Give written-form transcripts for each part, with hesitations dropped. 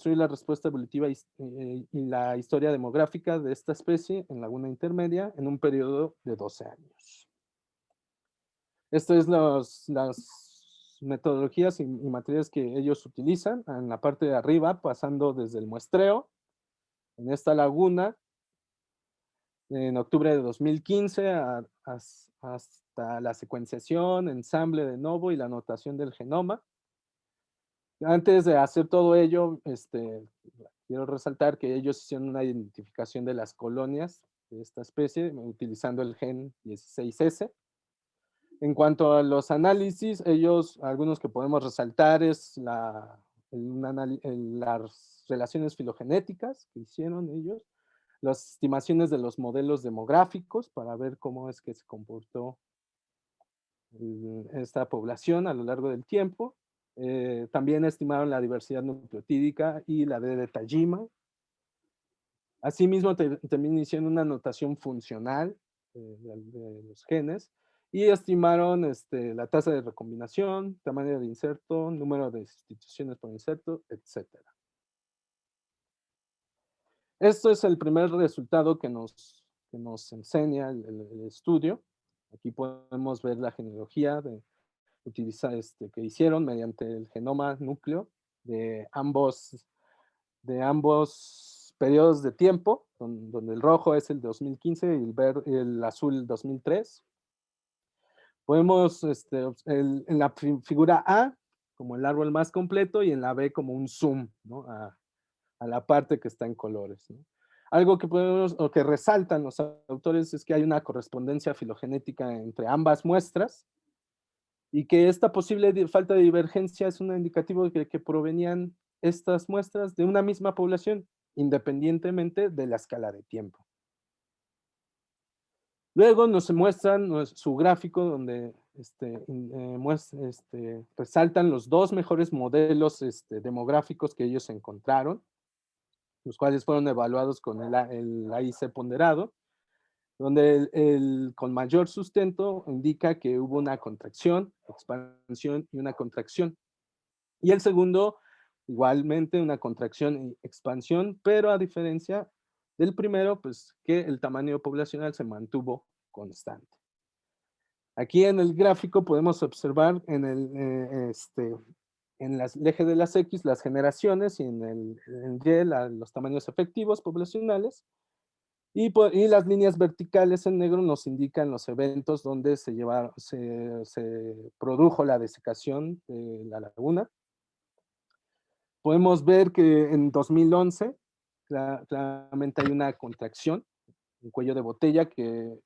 reconstruir la respuesta evolutiva y la historia demográfica de esta especie en Laguna Intermedia en un periodo de 12 años. Estas es las metodologías y materias que ellos utilizan en la parte de arriba, pasando desde el muestreo en esta laguna en octubre de 2015 hasta la secuenciación, ensamble de novo y la anotación del genoma. Antes de hacer todo ello, quiero resaltar que ellos hicieron una identificación de las colonias de esta especie utilizando el gen 16S. En cuanto a los análisis, algunos que podemos resaltar es las relaciones filogenéticas que hicieron ellos, las estimaciones de los modelos demográficos para ver cómo es que se comportó esta población a lo largo del tiempo. También estimaron la diversidad nucleotídica y la de Tajima. Asimismo, también hicieron una anotación funcional de los genes y estimaron la tasa de recombinación, tamaño de inserto, número de sustituciones por inserto, etc. Esto es el primer resultado que nos enseña el estudio. Aquí podemos ver la genealogía que hicieron mediante el genoma núcleo de ambos periodos de tiempo, donde el rojo es el 2015 y el azul el 2003. Podemos, en la figura A, como el árbol más completo, y en la B como un zoom, ¿no? a la parte que está en colores, ¿no? Algo que podemos, o que resaltan los autores, es que hay una correspondencia filogenética entre ambas muestras, y que esta posible falta de divergencia es un indicativo de que provenían estas muestras de una misma población, independientemente de la escala de tiempo. Luego nos muestran su gráfico donde resaltan los dos mejores modelos demográficos que ellos encontraron, los cuales fueron evaluados con el AIC ponderado, donde con mayor sustento indica que hubo una contracción, expansión y una contracción. Y el segundo, igualmente una contracción y expansión, pero a diferencia del primero, pues que el tamaño poblacional se mantuvo constante. Aquí en el gráfico podemos observar en el eje de las X las generaciones y en el Y los tamaños efectivos poblacionales. Y las líneas verticales en negro nos indican los eventos donde se produjo la desecación de la laguna. Podemos ver que en 2011 claramente hay una contracción, un cuello de botella que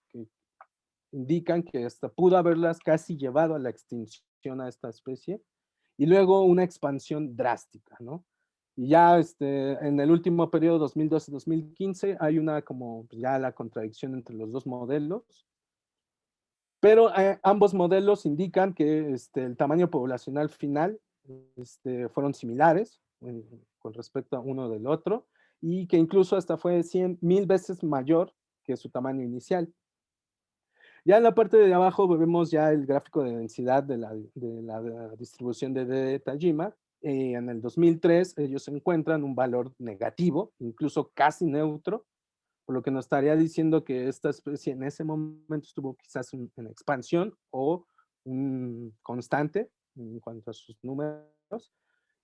indican que hasta pudo haberlas casi llevado a la extinción a esta especie, y luego una expansión drástica, ¿no? Y ya en el último periodo 2012-2015 hay una como ya la contradicción entre los dos modelos, pero ambos modelos indican que el tamaño poblacional final fueron similares con respecto a uno del otro, y que incluso hasta fue 100,000 veces mayor que su tamaño inicial. Ya en la parte de abajo vemos ya el gráfico de densidad de la distribución de Tajima. En el 2003 ellos encuentran un valor negativo, incluso casi neutro, por lo que nos estaría diciendo que esta especie en ese momento estuvo quizás en expansión o constante en cuanto a sus números.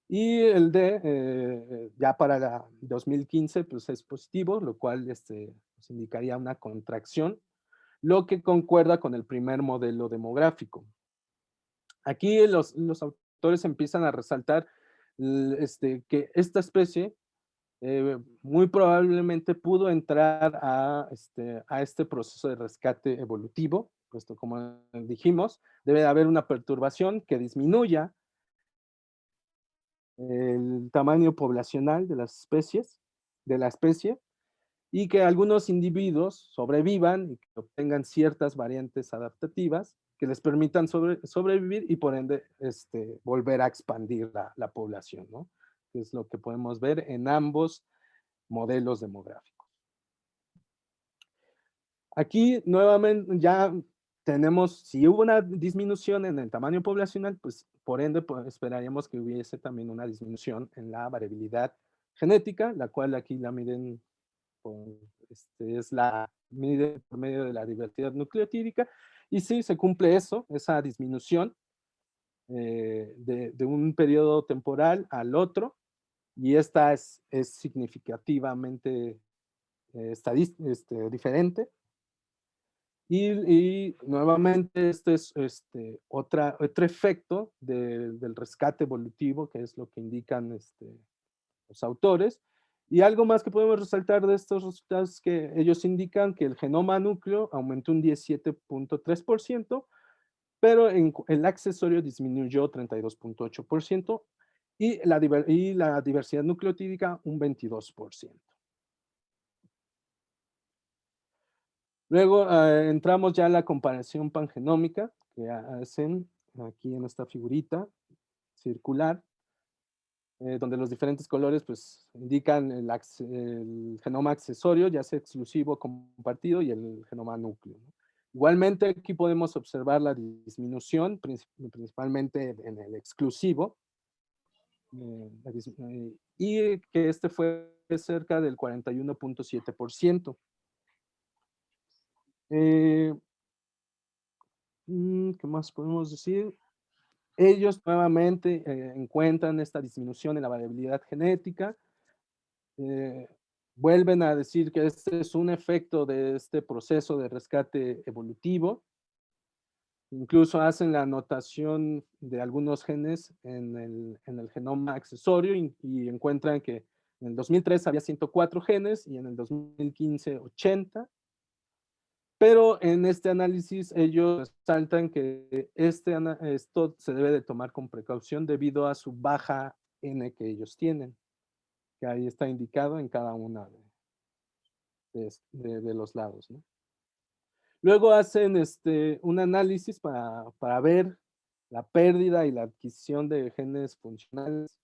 Y el D, ya para la 2015, pues es positivo, lo cual nos indicaría una contracción, lo que concuerda con el primer modelo demográfico. Aquí los autores empiezan a resaltar que esta especie muy probablemente pudo entrar a este proceso de rescate evolutivo, puesto como dijimos, debe de haber una perturbación que disminuya el tamaño poblacional de las especies, de la especie, y que algunos individuos sobrevivan y que obtengan ciertas variantes adaptativas que les permitan sobrevivir y por ende volver a expandir la población, ¿no? Que es lo que podemos ver en ambos modelos demográficos. Aquí nuevamente ya tenemos, si hubo una disminución en el tamaño poblacional, pues por ende pues, esperaríamos que hubiese también una disminución en la variabilidad genética, la cual aquí la miden es la mide por medio de la diversidad nucleotídica, y sí, se cumple eso, esa disminución de un periodo temporal al otro, y esta es significativamente diferente. Y nuevamente, este es otro efecto del rescate evolutivo, que es lo que indican los autores. Y algo más que podemos resaltar de estos resultados es que ellos indican que el genoma núcleo aumentó un 17.3%, pero el accesorio disminuyó 32.8% y la diversidad nucleotídica un 22%. Luego entramos ya a la comparación pangenómica que hacen aquí en esta figurita circular, donde los diferentes colores pues indican el genoma accesorio, ya sea exclusivo o compartido, y el genoma núcleo, ¿no? Igualmente aquí podemos observar la disminución, principalmente en el exclusivo, y que este fue cerca del 41.7%. ¿Qué más podemos decir? Ellos nuevamente encuentran esta disminución en la variabilidad genética. eh, Vuelven a decir que este es un efecto de este proceso de rescate evolutivo. Incluso hacen la anotación de algunos genes en el genoma accesorio y encuentran que en el 2003 había 104 genes y en el 2015 80. Pero en este análisis ellos resaltan que esto se debe de tomar con precaución debido a su baja N que ellos tienen, que ahí está indicado en cada una de los lados, ¿no? Luego hacen un análisis para ver la pérdida y la adquisición de genes funcionales.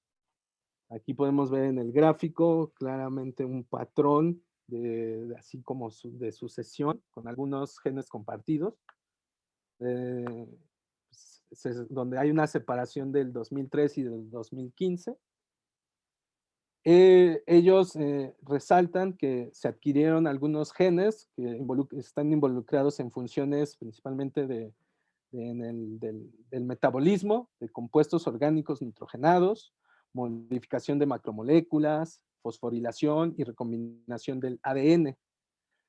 Aquí podemos ver en el gráfico claramente un patrón así como de sucesión con algunos genes compartidos, eh, donde hay una separación del 2003 y del 2015. Ellos resaltan que se adquirieron algunos genes que están involucrados en funciones principalmente del metabolismo de compuestos orgánicos nitrogenados, modificación de macromoléculas, fosforilación y recombinación del ADN,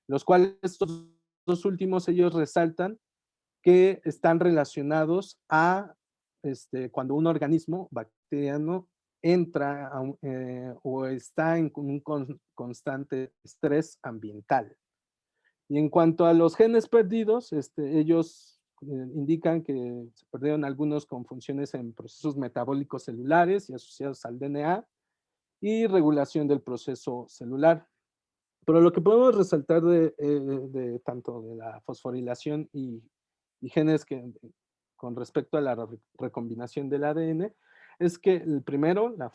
los cuales estos dos últimos ellos resaltan que están relacionados a cuando un organismo bacteriano entra o está en un constante estrés ambiental. Y en cuanto a los genes perdidos, ellos indican que se perdieron algunos con funciones en procesos metabólicos celulares y asociados al DNA y regulación del proceso celular. Pero lo que podemos resaltar de tanto de la fosforilación y genes con respecto a la recombinación del ADN es que el primero, la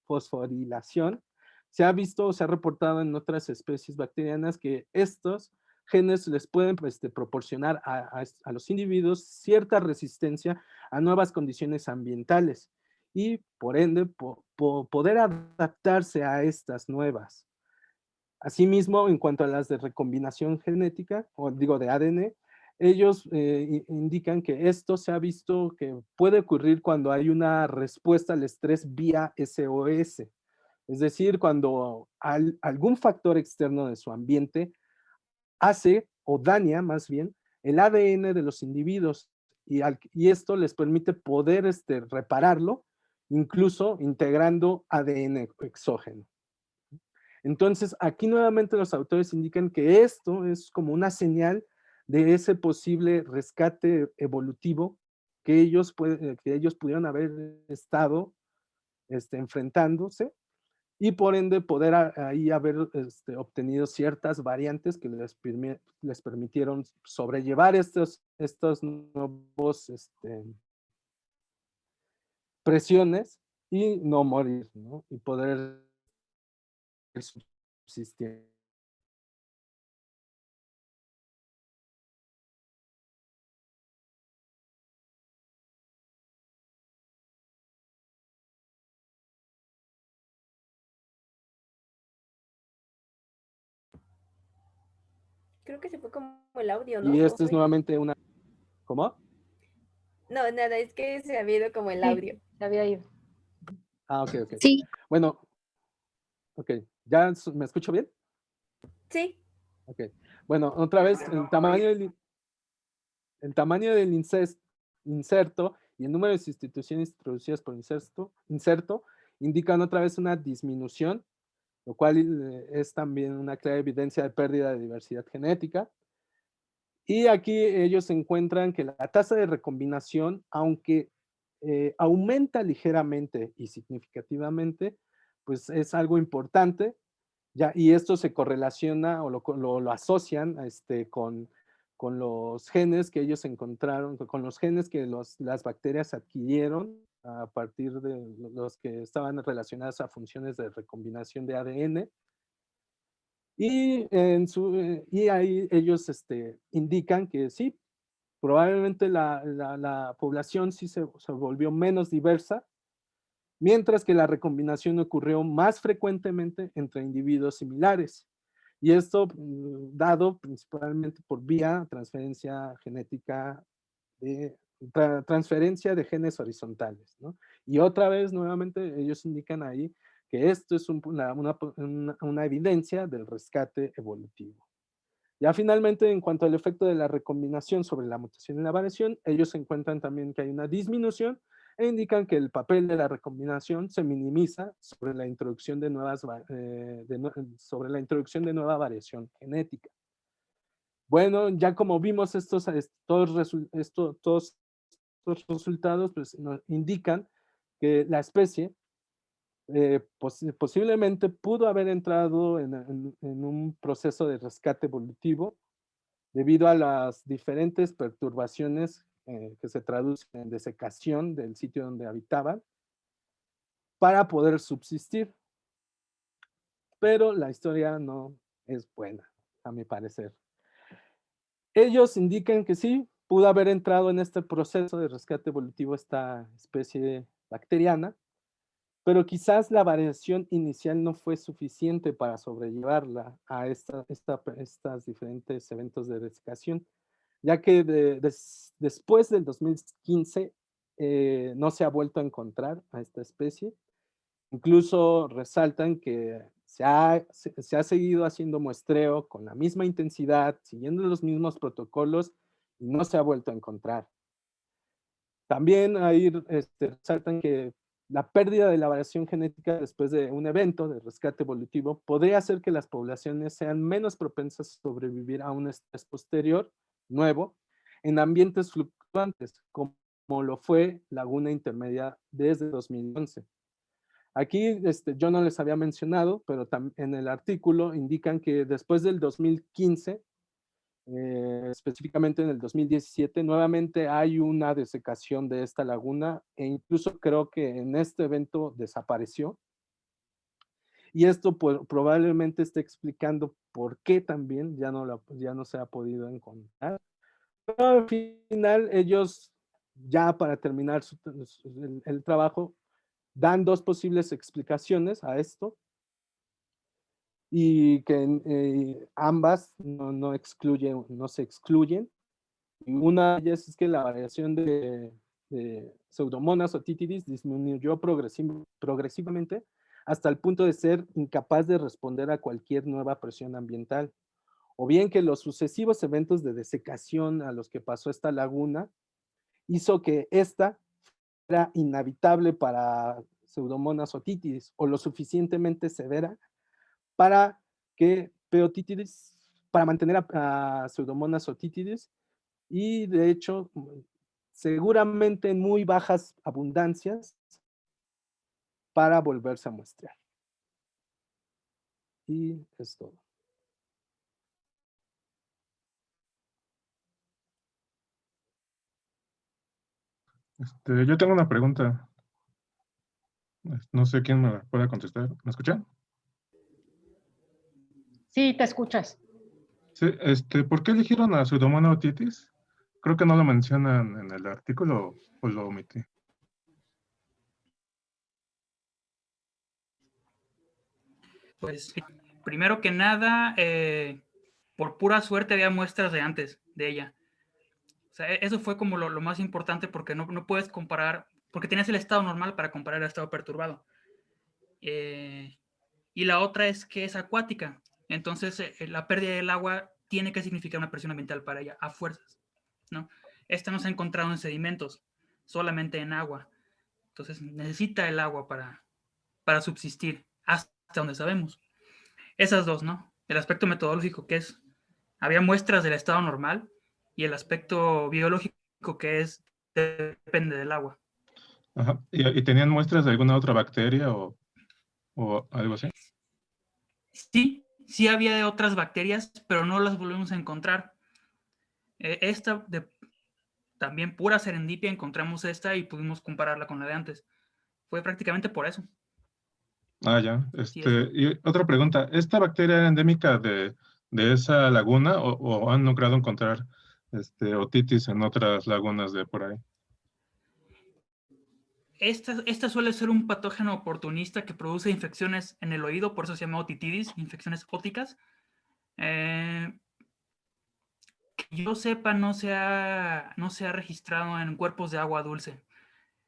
fosforilación, se ha visto o se ha reportado en otras especies bacterianas que estos genes les pueden proporcionar a los individuos cierta resistencia a nuevas condiciones ambientales y por ende poder adaptarse a estas nuevas. Asimismo, en cuanto a las de recombinación genética, o digo de ADN, ellos indican que esto se ha visto que puede ocurrir cuando hay una respuesta al estrés vía SOS, es decir, cuando algún factor externo de su ambiente hace o daña más bien el ADN de los individuos y esto les permite poder repararlo, incluso integrando ADN exógeno. Entonces, aquí nuevamente los autores indican que esto es como una señal de ese posible rescate evolutivo que ellos pudieron haber estado enfrentándose y por ende poder ahí haber obtenido ciertas variantes que les permitieron sobrellevar estos nuevos presiones y no morir, ¿no? Y poder subsistir. Creo que se fue como el audio, ¿no? Y ¿O esta es soy yo? nuevamente una... ¿Cómo? No, nada, es que se había ido como el Sí, audio. se había ido. Ah, ok, ok. Sí, Bueno, ok. ¿Ya me escucho bien? Sí. Ok. Bueno, otra vez, el tamaño del inserto y el número de instituciones introducidas por inserto indican otra vez una disminución, lo cual es también una clara evidencia de pérdida de diversidad genética. Y aquí ellos encuentran que la tasa de recombinación, aunque aumenta ligeramente y significativamente, pues es algo importante, ya, y esto se correlaciona o lo asocian con los genes que ellos encontraron, con los genes que las bacterias adquirieron a partir de los que estaban relacionados a funciones de recombinación de ADN. Y ahí ellos indican que sí, probablemente la población sí se volvió menos diversa, mientras que la recombinación ocurrió más frecuentemente entre individuos similares. Y esto dado principalmente por vía transferencia genética, transferencia de genes horizontales, ¿no? Y otra vez, nuevamente, ellos indican ahí que esto es una evidencia del rescate evolutivo. Ya finalmente, en cuanto al efecto de la recombinación sobre la mutación y la variación, ellos encuentran también que hay una disminución e indican que el papel de la recombinación se minimiza sobre la introducción de sobre la introducción de nueva variación genética. Bueno, ya como vimos todos estos resultados, pues nos indican que la especie posiblemente pudo haber entrado en un proceso de rescate evolutivo debido a las diferentes perturbaciones que se traducen en desecación del sitio donde habitaban para poder subsistir. Pero la historia no es buena, a mi parecer. Ellos indican que sí, pudo haber entrado en este proceso de rescate evolutivo esta especie bacteriana, pero quizás la variación inicial no fue suficiente para sobrellevarla a estas diferentes eventos de desecación, ya que después del 2015 no se ha vuelto a encontrar a esta especie. Incluso resaltan que se ha seguido haciendo muestreo con la misma intensidad, siguiendo los mismos protocolos, y no se ha vuelto a encontrar. También ahí resaltan que la pérdida de la variación genética después de un evento de rescate evolutivo podría hacer que las poblaciones sean menos propensas a sobrevivir a un estrés posterior, nuevo, en ambientes fluctuantes, como lo fue Laguna Intermedia desde 2011. Aquí yo no les había mencionado, pero en el artículo indican que después del 2015, específicamente en el 2017, nuevamente hay una desecación de esta laguna e incluso creo que en este evento desapareció. Y esto probablemente esté explicando por qué también ya no se ha podido encontrar. Pero al final ellos, ya para terminar el trabajo, dan dos posibles explicaciones a esto y que ambas no se excluyen. Y una de ellas es que la variación de Pseudomonas otitidis disminuyó progresivamente hasta el punto de ser incapaz de responder a cualquier nueva presión ambiental. O bien que los sucesivos eventos de desecación a los que pasó esta laguna hizo que esta fuera inhabitable para Pseudomonas otitidis o lo suficientemente severa para que para mantener a Pseudomonas otitidis, y de hecho, seguramente en muy bajas abundancias para volverse a muestrear. Y es todo. Yo tengo una pregunta. No sé quién me la pueda contestar. ¿Me escuchan? Sí, te escuchas. Sí, ¿por qué eligieron a Pseudomonas otitis? Creo que no lo mencionan en el artículo o lo omití. Pues primero que nada, por pura suerte había muestras de antes de ella. O sea, eso fue como lo más importante porque no puedes comparar, porque tenías el estado normal para comparar el estado perturbado. Y la otra es que es acuática. Entonces, la pérdida del agua tiene que significar una presión ambiental para ella, a fuerzas, ¿no? Esta no se ha encontrado en sedimentos, solamente en agua. Entonces, necesita el agua para subsistir, hasta donde sabemos. Esas dos, ¿no? El aspecto metodológico, que es, había muestras del estado normal, y el aspecto biológico, que es, depende del agua. Ajá. ¿Y tenían muestras de alguna otra bacteria o algo así? Sí había de otras bacterias, pero no las volvemos a encontrar. Esta, también pura serendipia, encontramos esta y pudimos compararla con la de antes. Fue prácticamente por eso. Ah, ya. Sí, Y otra pregunta, ¿esta bacteria era endémica de esa laguna o han logrado encontrar otitis en otras lagunas de por ahí? Esta suele ser un patógeno oportunista que produce infecciones en el oído, por eso se llama otitis, infecciones óticas. Que yo sepa, no se ha registrado en cuerpos de agua dulce.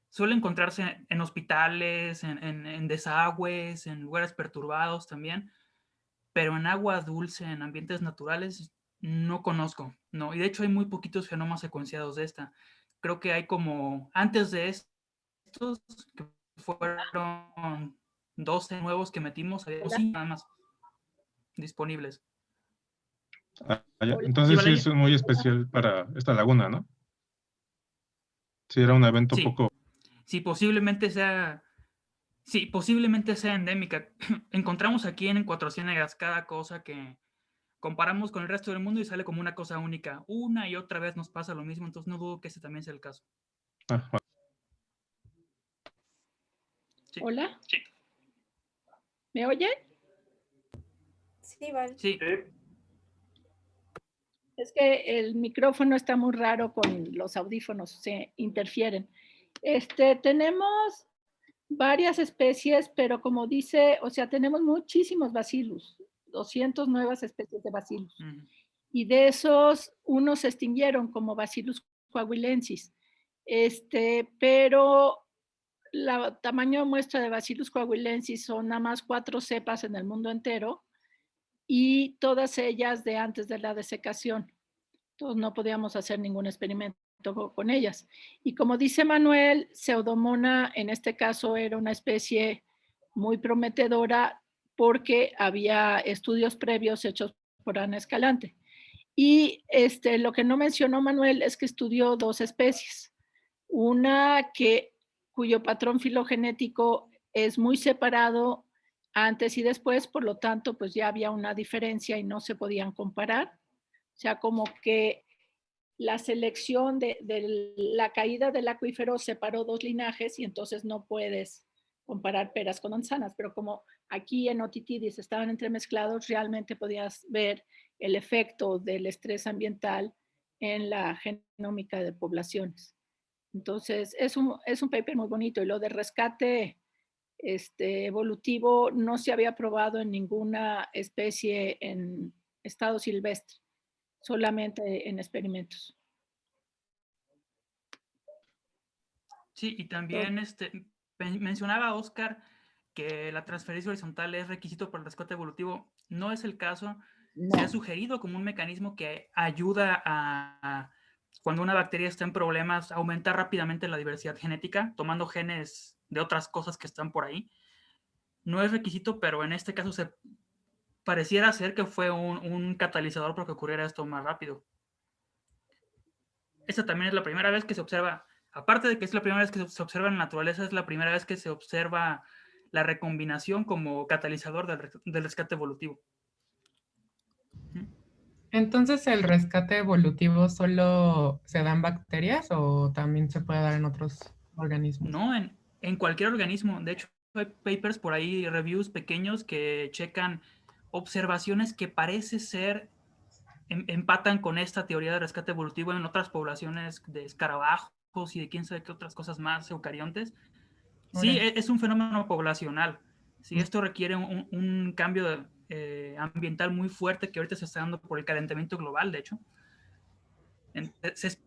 Suele encontrarse en hospitales, en desagües, en lugares perturbados también, pero en agua dulce, en ambientes naturales, no conozco. No, y de hecho hay muy poquitos genomas secuenciados de esta. Creo que hay como, antes de estos, que fueron 12 nuevos que metimos, había 5 nada más disponibles. Ah, ya. Hola. Sí, Entonces sí es Valeria. muy especial para esta laguna, ¿no? Sí, era un evento Sí, poco... sí, posiblemente sea endémica. Encontramos aquí en Cuatro Ciénegas cada cosa que comparamos con el resto del mundo y sale como una cosa única. Una y otra vez nos pasa lo mismo, entonces no dudo que ese también sea el caso. Ah, bueno. Sí. Hola, Sí. ¿me oyen? Sí, vale. Sí. Es que el micrófono está muy raro con los audífonos, se interfieren. Tenemos varias especies, pero como dice, o sea, tenemos muchísimos bacillus, 200 nuevas especies de bacillus. Y de esos, unos se extinguieron como Bacillus coahuilensis. Pero la tamaño de muestra de Bacillus coahuilensis son nada más 4 cepas en el mundo entero y todas ellas de antes de la desecación. Entonces no podíamos hacer ningún experimento con ellas. Y como dice Manuel, Pseudomonas en este caso era una especie muy prometedora porque había estudios previos hechos por Ana Escalante. Y lo que no mencionó Manuel es que estudió 2 especies. Una cuyo patrón filogenético es muy separado antes y después, por lo tanto, pues ya había una diferencia y no se podían comparar. O sea, como que la selección de la caída del acuífero separó 2 linajes y entonces no puedes comparar peras con manzanas, pero como aquí en Otitidis estaban entremezclados, realmente podías ver el efecto del estrés ambiental en la genómica de poblaciones. Entonces, es un paper muy bonito y lo de rescate evolutivo no se había probado en ninguna especie en estado silvestre, solamente en experimentos. Sí, y también mencionaba Oscar que la transferencia horizontal es requisito para el rescate evolutivo. No es el caso. No. Se ha sugerido como un mecanismo que ayuda a cuando una bacteria está en problemas, aumentar rápidamente la diversidad genética, tomando genes de otras cosas que están por ahí. No es requisito, pero en este caso se pareciera ser que fue un catalizador para que ocurriera esto más rápido. Esta también es la primera vez que se observa, aparte de que es la primera vez que se observa en la naturaleza, es la primera vez que se observa la recombinación como catalizador del rescate evolutivo. Entonces, ¿el rescate evolutivo solo se da en bacterias o también se puede dar en otros organismos? No, en cualquier organismo. De hecho, hay papers por ahí, reviews pequeños que checan observaciones que parece ser empatan con esta teoría de rescate evolutivo en otras poblaciones de escarabajos y de quién sabe qué otras cosas más eucariontes. Sí, es un fenómeno poblacional. Sí, esto requiere un cambio ambiental muy fuerte que ahorita se está dando por el calentamiento global, de hecho. Se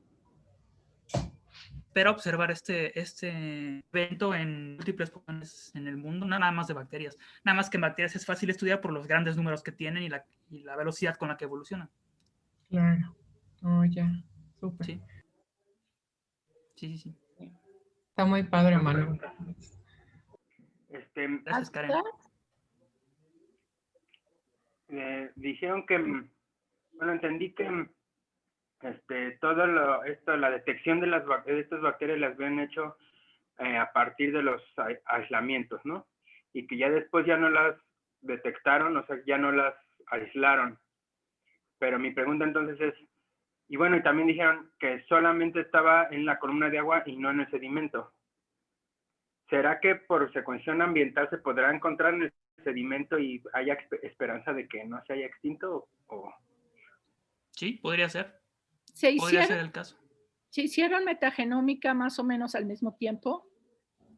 espera observar este evento en múltiples poblaciones en el mundo, no nada más de bacterias. Nada más que en bacterias es fácil estudiar por los grandes números que tienen y la velocidad con la que evolucionan. Claro. Oh, ya. Súper. Sí. Sí. Está muy padre, Manu. Gracias, Karen. Dijeron que, bueno, entendí que todo esto, la detección de estas bacterias las habían hecho a partir de los aislamientos, ¿no? Y que ya después ya no las detectaron, o sea, ya no las aislaron. Pero mi pregunta entonces es, y bueno, y también dijeron que solamente estaba en la columna de agua y no en el sedimento. ¿Será que por secuenciación ambiental se podrá encontrar en el sedimento y haya esperanza de que no se haya extinto? Sí, podría ser. Se ser el caso. hicieron metagenómica más o menos al mismo tiempo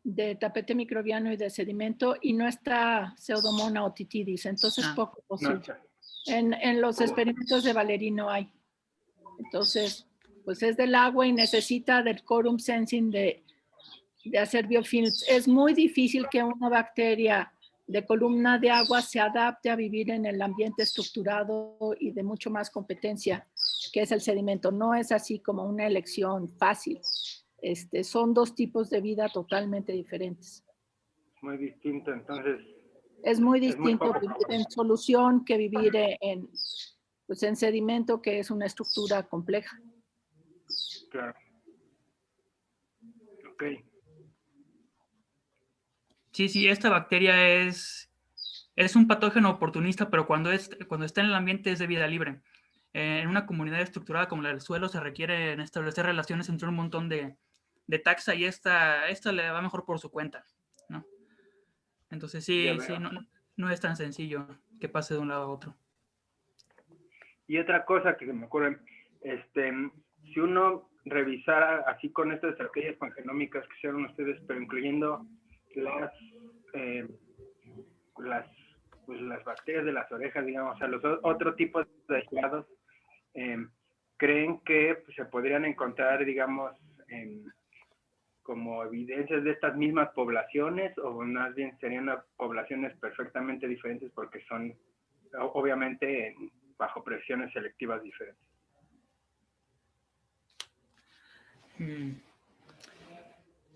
de tapete microbiano y de sedimento y no está Pseudomonas otitidis, entonces poco posible. En los experimentos de Valery no hay. Entonces, pues es del agua y necesita del quorum sensing de hacer biofilms. Es muy difícil que una bacteria de columna de agua se adapte a vivir en el ambiente estructurado y de mucho más competencia que es el sedimento. No es así como una elección fácil. Son dos tipos de vida totalmente diferentes. Muy distinto, entonces. Es muy distinto vivir en solución que vivir en sedimento, que es una estructura compleja. Claro. Ok. Sí, esta bacteria es un patógeno oportunista, pero cuando está en el ambiente es de vida libre. En una comunidad estructurada como la del suelo se requieren establecer relaciones entre un montón de taxa y esta le va mejor por su cuenta, ¿no? Entonces sí, no es tan sencillo que pase de un lado a otro. Y otra cosa que me ocurre, si uno revisara así con estas estrategias pangenómicas que hicieron ustedes, pero incluyendo las bacterias de las orejas, digamos, o sea, los otro tipo de aislados, ¿creen que se podrían encontrar, digamos, como evidencias de estas mismas poblaciones, o más bien serían poblaciones perfectamente diferentes porque son, obviamente, bajo presiones selectivas diferentes?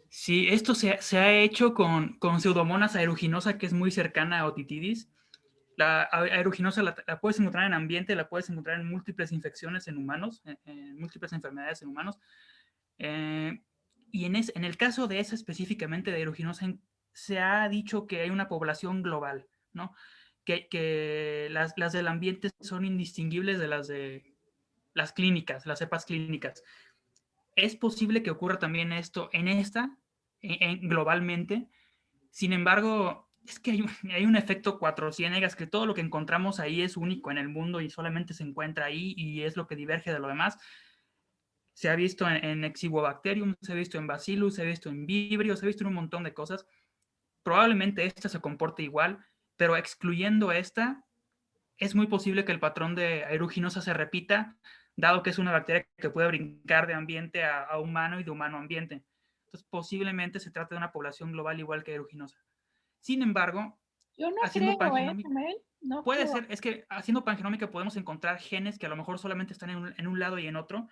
Sí, esto se ha hecho con Pseudomonas aeruginosa, que es muy cercana a Otitidis. La aeruginosa la puedes encontrar en ambiente, la puedes encontrar en múltiples infecciones en humanos, en múltiples enfermedades en humanos. Y en el caso de esa específicamente de aeruginosa, se ha dicho que hay una población global, ¿no? Que las del ambiente son indistinguibles de las clínicas, las cepas clínicas. Es posible que ocurra también esto globalmente. Sin embargo, es que hay un efecto Cuatro Ciénegas, que todo lo que encontramos ahí es único en el mundo y solamente se encuentra ahí y es lo que diverge de lo demás. Se ha visto en Exibobacterium, se ha visto en Bacillus, se ha visto en Vibrio, se ha visto en un montón de cosas. Probablemente esta se comporte igual, pero excluyendo esta, es muy posible que el patrón de aeruginosa se repita, dado que es una bacteria que puede brincar de ambiente a humano y de humano a ambiente. Entonces, posiblemente se trate de una población global igual que aeruginosa. Sin embargo, yo no haciendo creo, pangenómica, no puede creo. ser, es que haciendo pangenómica podemos encontrar genes que a lo mejor solamente están en un lado y en otro,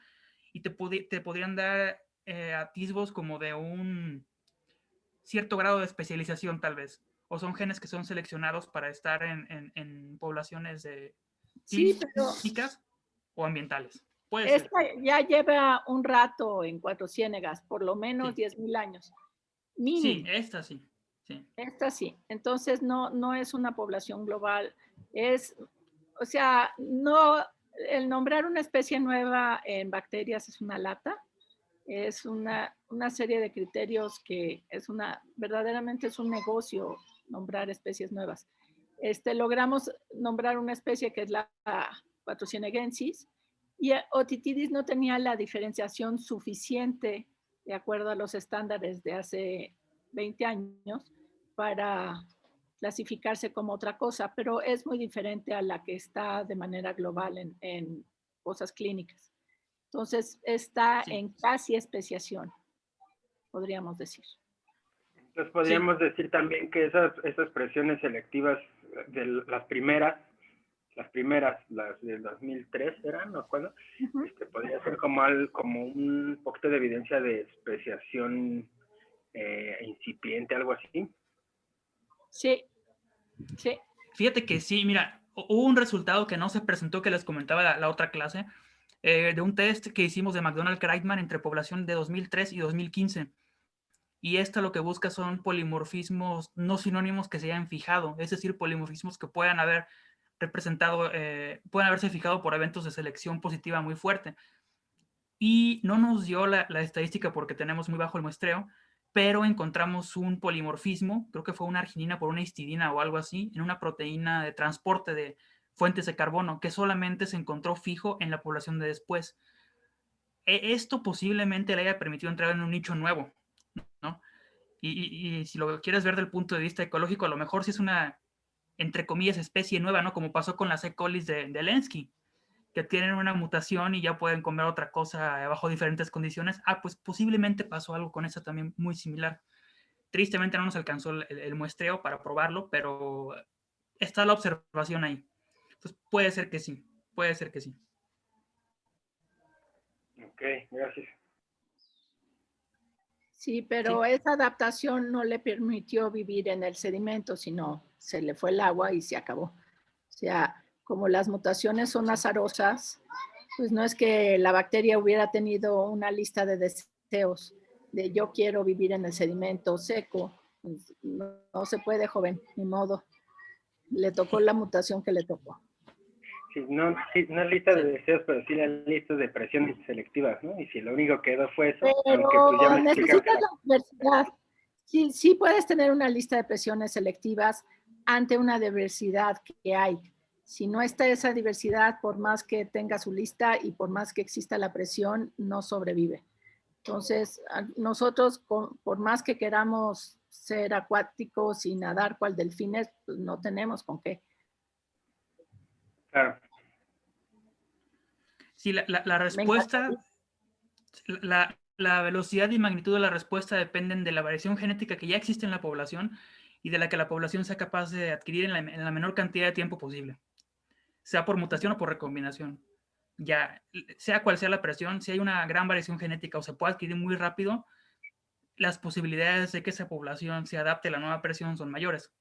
y te podrían dar atisbos como de un cierto grado de especialización, tal vez. O son genes que son seleccionados para estar en poblaciones clínicas o ambientales. Puede ser. Esta ya lleva un rato en Cuatro Ciénegas, por lo menos Sí. 10,000 años. Mínimo. Sí, esta sí. Esta sí. Entonces no es una población global. O sea, el nombrar una especie nueva en bacterias es una lata. Es una serie de criterios que verdaderamente es un negocio nombrar especies nuevas. Logramos nombrar una especie que es la Quattrocienegensis, y Otitidis no tenía la diferenciación suficiente de acuerdo a los estándares de hace 20 años para clasificarse como otra cosa, pero es muy diferente a la que está de manera global en cosas clínicas. Entonces, está Sí. en casi especiación, podríamos decir. Entonces podríamos decir también que esas presiones selectivas de las primeras, las del 2003 eran, ¿no acuerdo? Ujú. Podría ser como un poquito de evidencia de especiación incipiente, algo así. Sí, sí. Fíjate que sí, mira, hubo un resultado que no se presentó, que les comentaba la otra clase, de un test que hicimos de McDonald-Kreitman entre población de 2003 y 2015. Y esto lo que busca son polimorfismos no sinónimos que se hayan fijado, es decir, polimorfismos que puedan haber representado, pueden haberse fijado por eventos de selección positiva muy fuerte. Y no nos dio la estadística porque tenemos muy bajo el muestreo, pero encontramos un polimorfismo, creo que fue una arginina por una histidina o algo así, en una proteína de transporte de fuentes de carbono, que solamente se encontró fijo en la población de después. Esto posiblemente le haya permitido entrar en un nicho nuevo, ¿no? Y si lo quieres ver del punto de vista ecológico, a lo mejor sí es una, entre comillas, especie nueva, ¿no? Como pasó con las E. colis de Lenski, que tienen una mutación y ya pueden comer otra cosa bajo diferentes condiciones. Pues posiblemente pasó algo con esa también muy similar. Tristemente no nos alcanzó el muestreo para probarlo, pero está la observación ahí. Entonces puede ser que sí, puede ser que sí. Ok, gracias. Sí, pero esa adaptación no le permitió vivir en el sedimento, sino se le fue el agua y se acabó. O sea, como las mutaciones son azarosas, pues no es que la bacteria hubiera tenido una lista de deseos de yo quiero vivir en el sedimento seco. Pues no se puede, joven, ni modo. Le tocó la mutación que le tocó. Sí, no lista de deseos, pero sí la lista de presiones selectivas, ¿no? Y si lo único que quedó fue eso, pero aunque pues ya me explicaron necesitas la diversidad. Sí puedes tener una lista de presiones selectivas ante una diversidad que hay. Si no está esa diversidad, por más que tenga su lista y por más que exista la presión, no sobrevive. Entonces, nosotros, por más que queramos ser acuáticos y nadar cual delfines, pues no tenemos con qué. Claro. Sí, la respuesta, la velocidad y magnitud de la respuesta dependen de la variación genética que ya existe en la población y de la que la población sea capaz de adquirir en la menor cantidad de tiempo posible, sea por mutación o por recombinación. Ya, sea cual sea la presión, si hay una gran variación genética o se puede adquirir muy rápido, las posibilidades de que esa población se adapte a la nueva presión son mayores,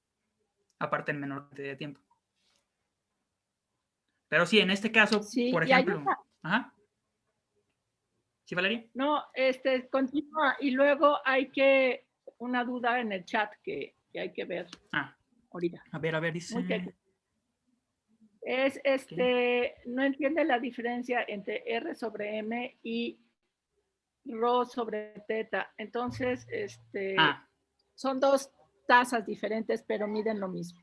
aparte en menor cantidad de tiempo. Pero sí, en este caso, Sí, por ejemplo... Ajá. ¿Sí, Valeria? No, continúa. Y luego hay una duda en el chat que hay que ver ahorita. A ver, dice... no entiende la diferencia entre R sobre M y Rho sobre teta. Entonces, son dos tasas diferentes, pero miden lo mismo.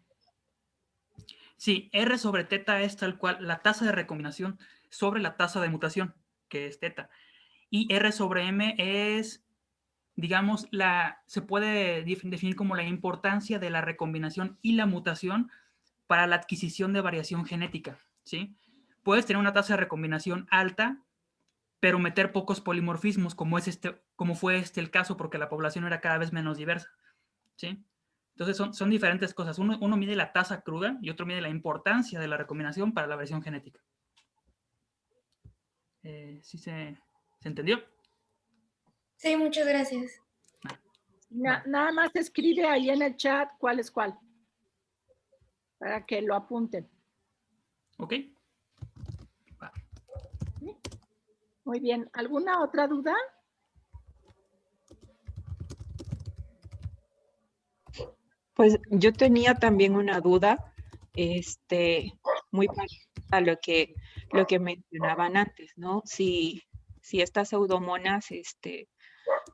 Sí, R sobre teta es tal cual la tasa de recombinación sobre la tasa de mutación, que es teta. Y R sobre M es, digamos, se puede definir como la importancia de la recombinación y la mutación para la adquisición de variación genética, ¿sí? Puedes tener una tasa de recombinación alta, pero meter pocos polimorfismos, como fue el caso, porque la población era cada vez menos diversa, ¿sí? Entonces son diferentes cosas. Uno mide la tasa cruda y otro mide la importancia de la recombinación para la variación genética. ¿Sí se entendió? Sí, muchas gracias. Nada más escribe ahí en el chat cuál es cuál, para que lo apunten. Ok. Muy bien. ¿Alguna otra duda? Pues yo tenía también una duda, muy parecida a lo que mencionaban antes, ¿no? Si estas pseudomonas,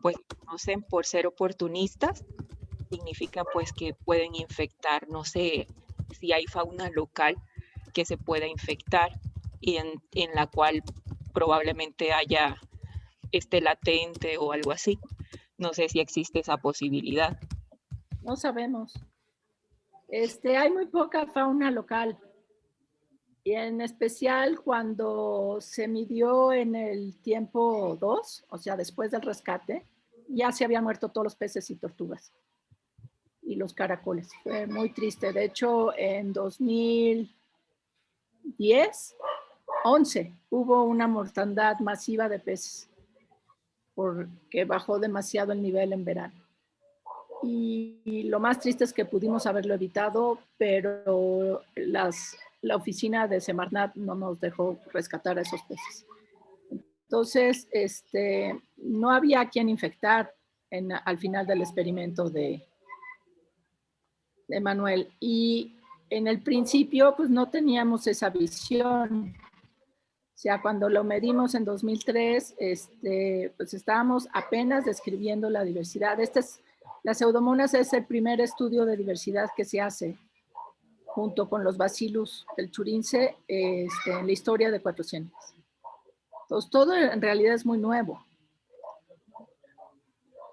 pues conocen por ser oportunistas, significa pues que pueden infectar, no sé si hay fauna local que se pueda infectar y en la cual probablemente haya latente o algo así. No sé si existe esa posibilidad. No sabemos. Hay muy poca fauna local. Y en especial cuando se midió en el tiempo 2, o sea, después del rescate, ya se habían muerto todos los peces y tortugas. Y los caracoles. Fue muy triste. De hecho, en 2010, 11, hubo una mortandad masiva de peces porque bajó demasiado el nivel en verano. Y lo más triste es que pudimos haberlo evitado, pero la oficina de Semarnat no nos dejó rescatar a esos peces. Entonces, no había a quien infectar al final del experimento de Manuel. Y en el principio, pues no teníamos esa visión. O sea, cuando lo medimos en 2003, pues estábamos apenas describiendo la diversidad. Las pseudomonas es el primer estudio de diversidad que se hace junto con los bacillus del Churince en la historia de 400. Entonces, todo en realidad es muy nuevo.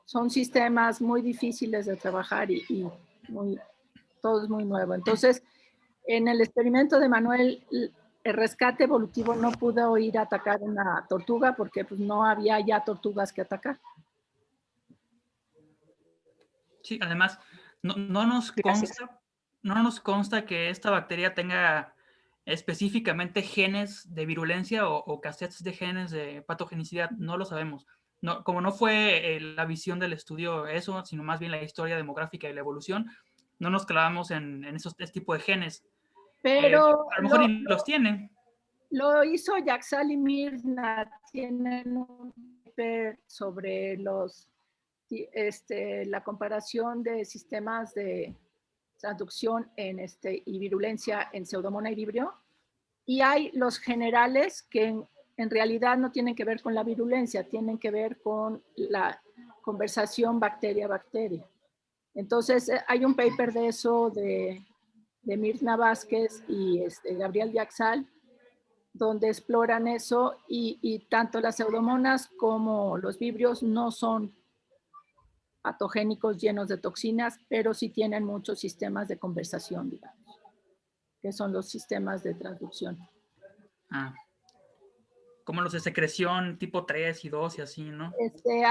Son sistemas muy difíciles de trabajar y todo es muy nuevo. Entonces, en el experimento de Manuel, el rescate evolutivo no pudo ir a atacar una tortuga porque pues, no había ya tortugas que atacar. Sí, además, no nos consta que esta bacteria tenga específicamente genes de virulencia o cassettes de genes de patogenicidad. No lo sabemos. No, como no fue la visión del estudio eso, sino más bien la historia demográfica y la evolución, no nos clavamos en este tipo de genes. Pero a lo mejor ni los tienen. Lo hizo Yaxal y Mirna, tienen un paper sobre la comparación de sistemas de transducción y virulencia en Pseudomonas y Vibrio. Y hay los generales que en realidad no tienen que ver con la virulencia, tienen que ver con la conversación bacteria-bacteria. Entonces, hay un paper de eso de Mirna Vázquez y Gabriel Yaxal, donde exploran eso y tanto las pseudomonas como los vibrios no son patogénicos llenos de toxinas, pero sí tienen muchos sistemas de conversación, digamos, que son los sistemas de transducción. Como los de secreción tipo 3 y 2 y así, ¿no? Hay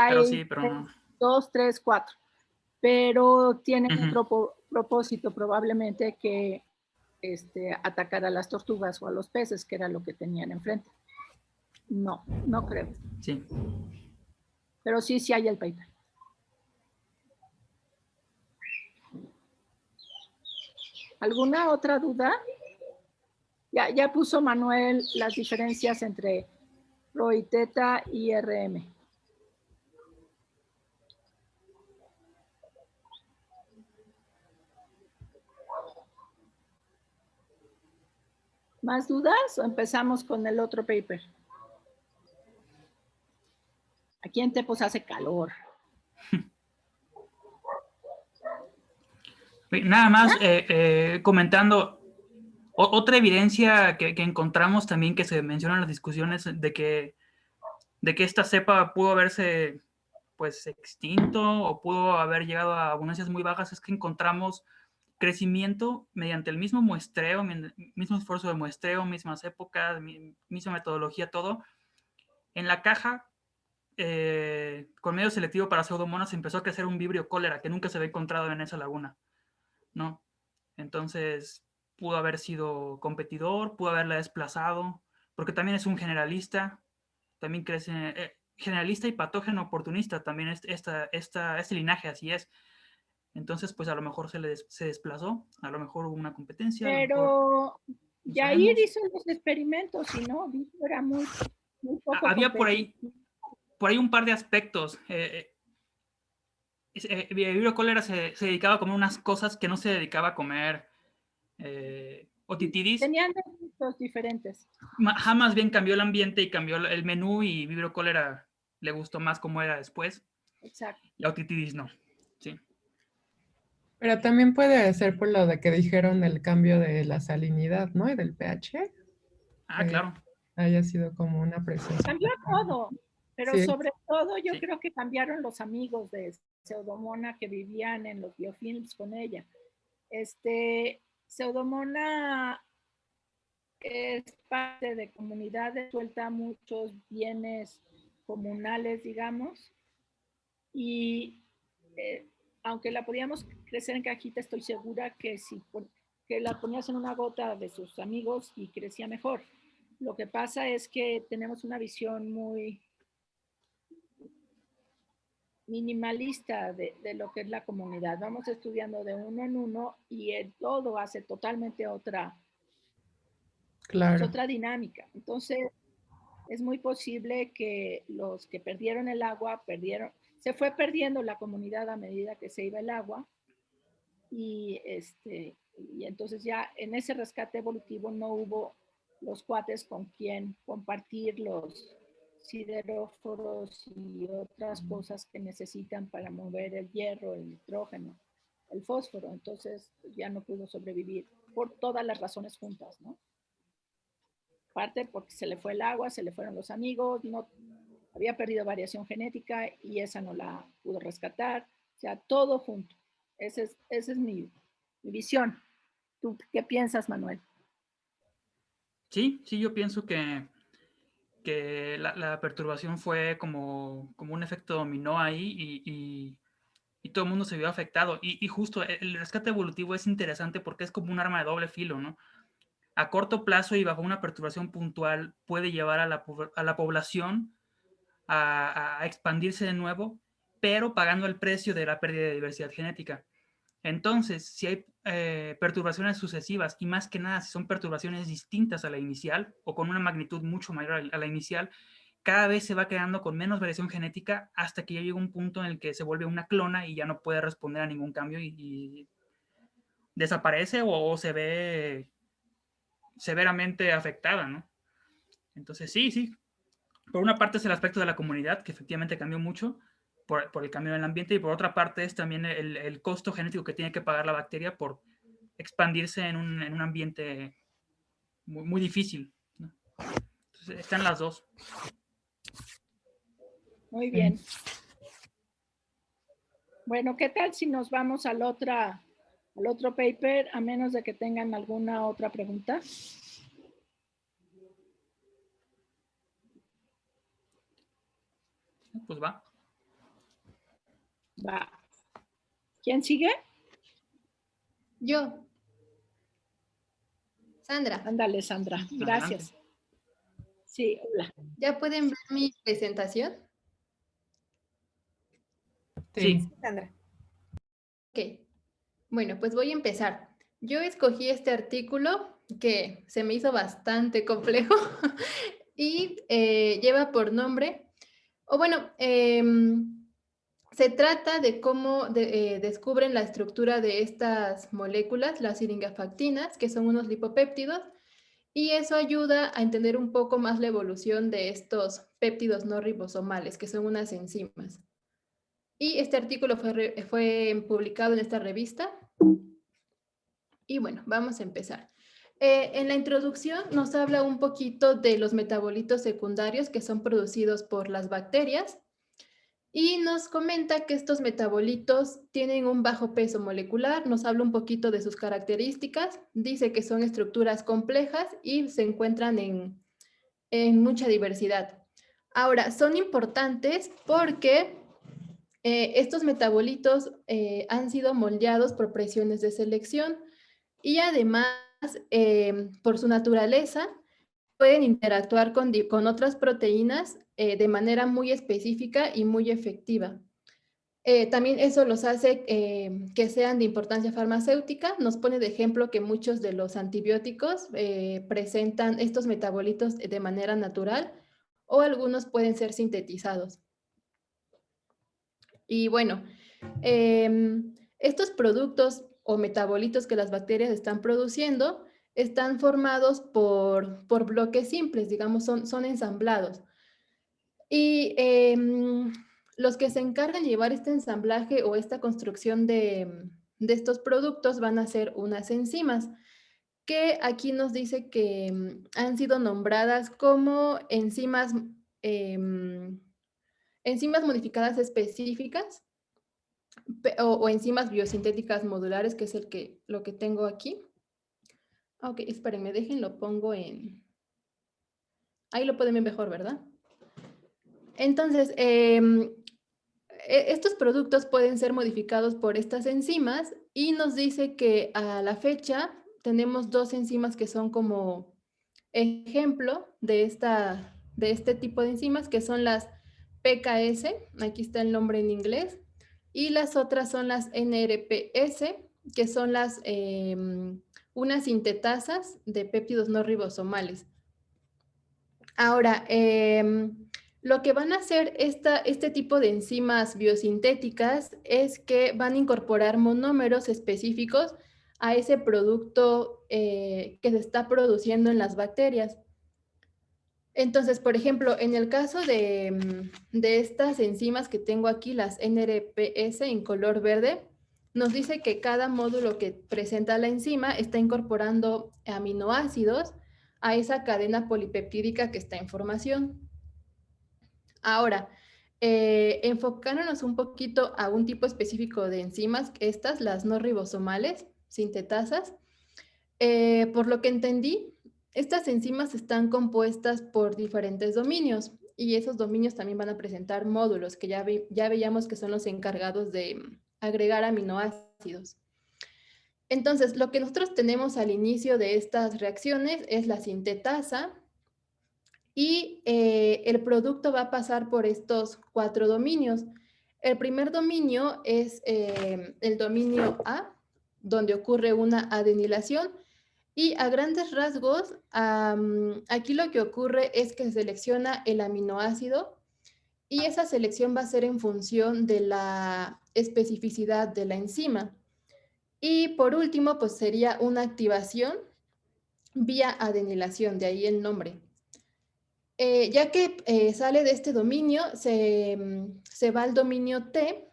pero sí, pero no. 2, 3, 4, pero tienen otro propósito probablemente que atacar a las tortugas o a los peces, que era lo que tenían enfrente. No creo. Sí. Pero sí hay el paper. ¿Alguna otra duda? Ya puso Manuel las diferencias entre Rho y Theta y RM. ¿Más dudas o empezamos con el otro paper? Aquí en Tepos hace calor. Nada más comentando, otra evidencia que encontramos también que se menciona en las discusiones de que esta cepa pudo haberse pues extinto o pudo haber llegado a abundancias muy bajas es que encontramos crecimiento mediante el mismo muestreo, mismo esfuerzo de muestreo, mismas épocas, misma metodología, todo. En la caja, con medio selectivo para pseudomonas, empezó a crecer un vibrio cólera que nunca se había encontrado en esa laguna, ¿no? Entonces, pudo haber sido competidor, pudo haberla desplazado, porque también es un generalista, también crece generalista y patógeno oportunista, también este linaje así es. Entonces, pues a lo mejor se desplazó, a lo mejor hubo una competencia. Pero Yair hizo los experimentos y no, era muy poco. Había por ahí un par de aspectos. Vibrio cólera se dedicaba a comer unas cosas que no se dedicaba a comer Otitidis. Tenían gustos diferentes. Más bien cambió el ambiente y cambió el menú y Vibrio cólera le gustó más como era después. Exacto. Y Otitidis no. Sí. Pero también puede ser por lo de que dijeron del cambio de la salinidad, ¿no? Y del pH. Claro. Haya sido como una presión. Cambió todo, pero sí. Sobre todo yo creo que cambiaron los amigos de Pseudomona que vivían en los biofilms con ella. Pseudomonas es parte de comunidades, suelta muchos bienes comunales, digamos, y aunque la podíamos crecer en cajita, estoy segura que que la ponías en una gota de sus amigos y crecía mejor. Lo que pasa es que tenemos una visión muy minimalista de lo que es la comunidad. Vamos estudiando de uno en uno y el todo hace totalmente otra dinámica. Entonces, es muy posible que los que perdieron el agua, se fue perdiendo la comunidad a medida que se iba el agua y entonces ya en ese rescate evolutivo no hubo los cuates con quien compartir los sideróforos y otras cosas que necesitan para mover el hierro, el nitrógeno, el fósforo. Entonces ya no pudo sobrevivir por todas las razones juntas, ¿no? Parte porque se le fue el agua, se le fueron los amigos, no había perdido variación genética y esa no la pudo rescatar. O sea, todo junto. Esa es mi visión. ¿Tú qué piensas, Manuel? Sí, yo pienso que la perturbación fue como un efecto dominó ahí y todo el mundo se vio afectado. Y justo el rescate evolutivo es interesante porque es como un arma de doble filo, ¿no? A corto plazo y bajo una perturbación puntual puede llevar a la población a expandirse de nuevo, pero pagando el precio de la pérdida de diversidad genética. Entonces, si hay perturbaciones sucesivas y más que nada si son perturbaciones distintas a la inicial o con una magnitud mucho mayor a la inicial, cada vez se va quedando con menos variación genética hasta que ya llega un punto en el que se vuelve una clona y ya no puede responder a ningún cambio y desaparece o se ve severamente afectada, ¿no? Entonces, sí. Por una parte es el aspecto de la comunidad, que efectivamente cambió mucho por el cambio en el ambiente, y por otra parte es también el costo genético que tiene que pagar la bacteria por expandirse en un ambiente muy, muy difícil, ¿no? Entonces, están las dos. Muy bien. Bueno, ¿qué tal si nos vamos al otro paper, a menos de que tengan alguna otra pregunta? Pues va. Va. ¿Quién sigue? Yo. Sandra. Ándale, Sandra. Gracias. Adelante. Sí, hola. ¿Ya pueden ver mi presentación? Sí. Sandra. Ok. Bueno, pues voy a empezar. Yo escogí este artículo que se me hizo bastante complejo y lleva por nombre, se trata de cómo descubren la estructura de estas moléculas, las siringafactinas, que son unos lipopéptidos, y eso ayuda a entender un poco más la evolución de estos péptidos no ribosomales, que son unas enzimas. Y este artículo fue publicado en esta revista. Y bueno, vamos a empezar. En la introducción nos habla un poquito de los metabolitos secundarios que son producidos por las bacterias y nos comenta que estos metabolitos tienen un bajo peso molecular, nos habla un poquito de sus características, dice que son estructuras complejas y se encuentran en mucha diversidad. Ahora, son importantes porque estos metabolitos han sido moldeados por presiones de selección y además, por su naturaleza, pueden interactuar con otras proteínas de manera muy específica y muy efectiva. También eso los hace que sean de importancia farmacéutica. Nos pone de ejemplo que muchos de los antibióticos presentan estos metabolitos de manera natural o algunos pueden ser sintetizados. Y bueno, estos productos o metabolitos que las bacterias están produciendo están formados por bloques simples, digamos, son ensamblados. Y los que se encargan de llevar este ensamblaje o esta construcción de estos productos van a ser unas enzimas, que aquí nos dice que han sido nombradas como enzimas modificadas específicas o enzimas biosintéticas modulares, que es lo que tengo aquí. Ok, espérenme, lo pongo en... Ahí lo pueden ver mejor, ¿verdad? Entonces, estos productos pueden ser modificados por estas enzimas y nos dice que a la fecha tenemos 2 enzimas que son como ejemplo de este tipo de enzimas, que son las PKS, aquí está el nombre en inglés, y las otras son las NRPS, que son unas sintetasas de péptidos no ribosomales. Ahora, lo que van a hacer este tipo de enzimas biosintéticas es que van a incorporar monómeros específicos a ese producto que se está produciendo en las bacterias. Entonces, por ejemplo, en el caso de estas enzimas que tengo aquí, las NRPS en color verde, nos dice que cada módulo que presenta la enzima está incorporando aminoácidos a esa cadena polipeptídica que está en formación. Ahora, enfocándonos un poquito a un tipo específico de enzimas, estas, las no ribosomales, sintetasas, por lo que entendí, estas enzimas están compuestas por diferentes dominios y esos dominios también van a presentar módulos que ya veíamos que son los encargados de agregar aminoácidos. Entonces, lo que nosotros tenemos al inicio de estas reacciones es la sintetasa y el producto va a pasar por estos 4 dominios. El primer dominio es el dominio A, donde ocurre una adenilación. Y a grandes rasgos, aquí lo que ocurre es que se selecciona el aminoácido y esa selección va a ser en función de la especificidad de la enzima. Y por último, pues sería una activación vía adenilación, de ahí el nombre. Ya que sale de este dominio, se va al dominio T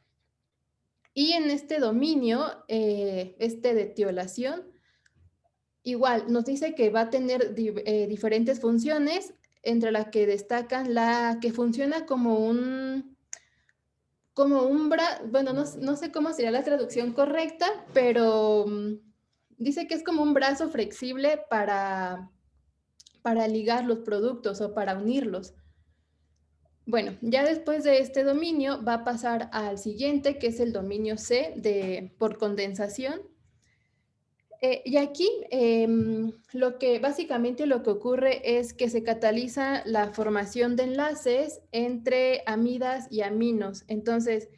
y en este dominio, de tiolación, igual, nos dice que va a tener diferentes funciones, entre las que destacan la que funciona como bueno, no sé cómo sería la traducción correcta, pero dice que es como un brazo flexible para ligar los productos o para unirlos. Bueno, ya después de este dominio va a pasar al siguiente, que es el dominio C por condensación. Y aquí básicamente lo que ocurre es que se cataliza la formación de enlaces entre amidas y aminos. Entonces,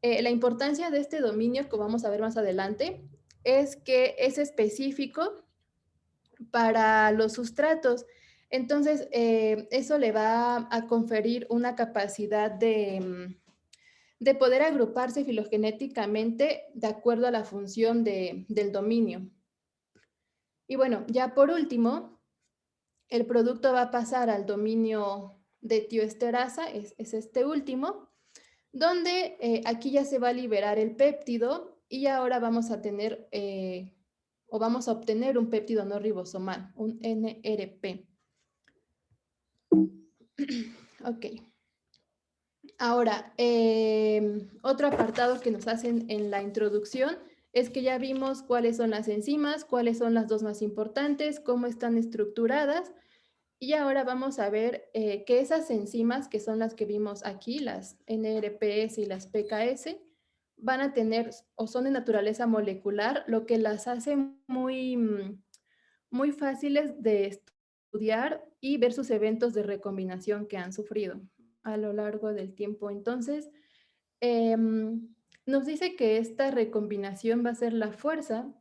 la importancia de este dominio, que vamos a ver más adelante, es que es específico para los sustratos. Entonces, eso le va a conferir una capacidad de poder agruparse filogenéticamente de acuerdo a la función del dominio. Y bueno, ya por último, el producto va a pasar al dominio de tioesterasa, es este último, donde aquí ya se va a liberar el péptido y ahora vamos a tener vamos a obtener un péptido no ribosomal, un NRP. Ok. Ahora, otro apartado que nos hacen en la introducción es que ya vimos cuáles son las enzimas, cuáles son las 2 más importantes, cómo están estructuradas. Y ahora vamos a ver que esas enzimas, que son las que vimos aquí, las NRPS y las PKS, van a tener o son de naturaleza molecular, lo que las hace muy fáciles de estudiar y ver sus eventos de recombinación que han sufrido a lo largo del tiempo. Entonces, nos dice que esta recombinación va a ser la fuerza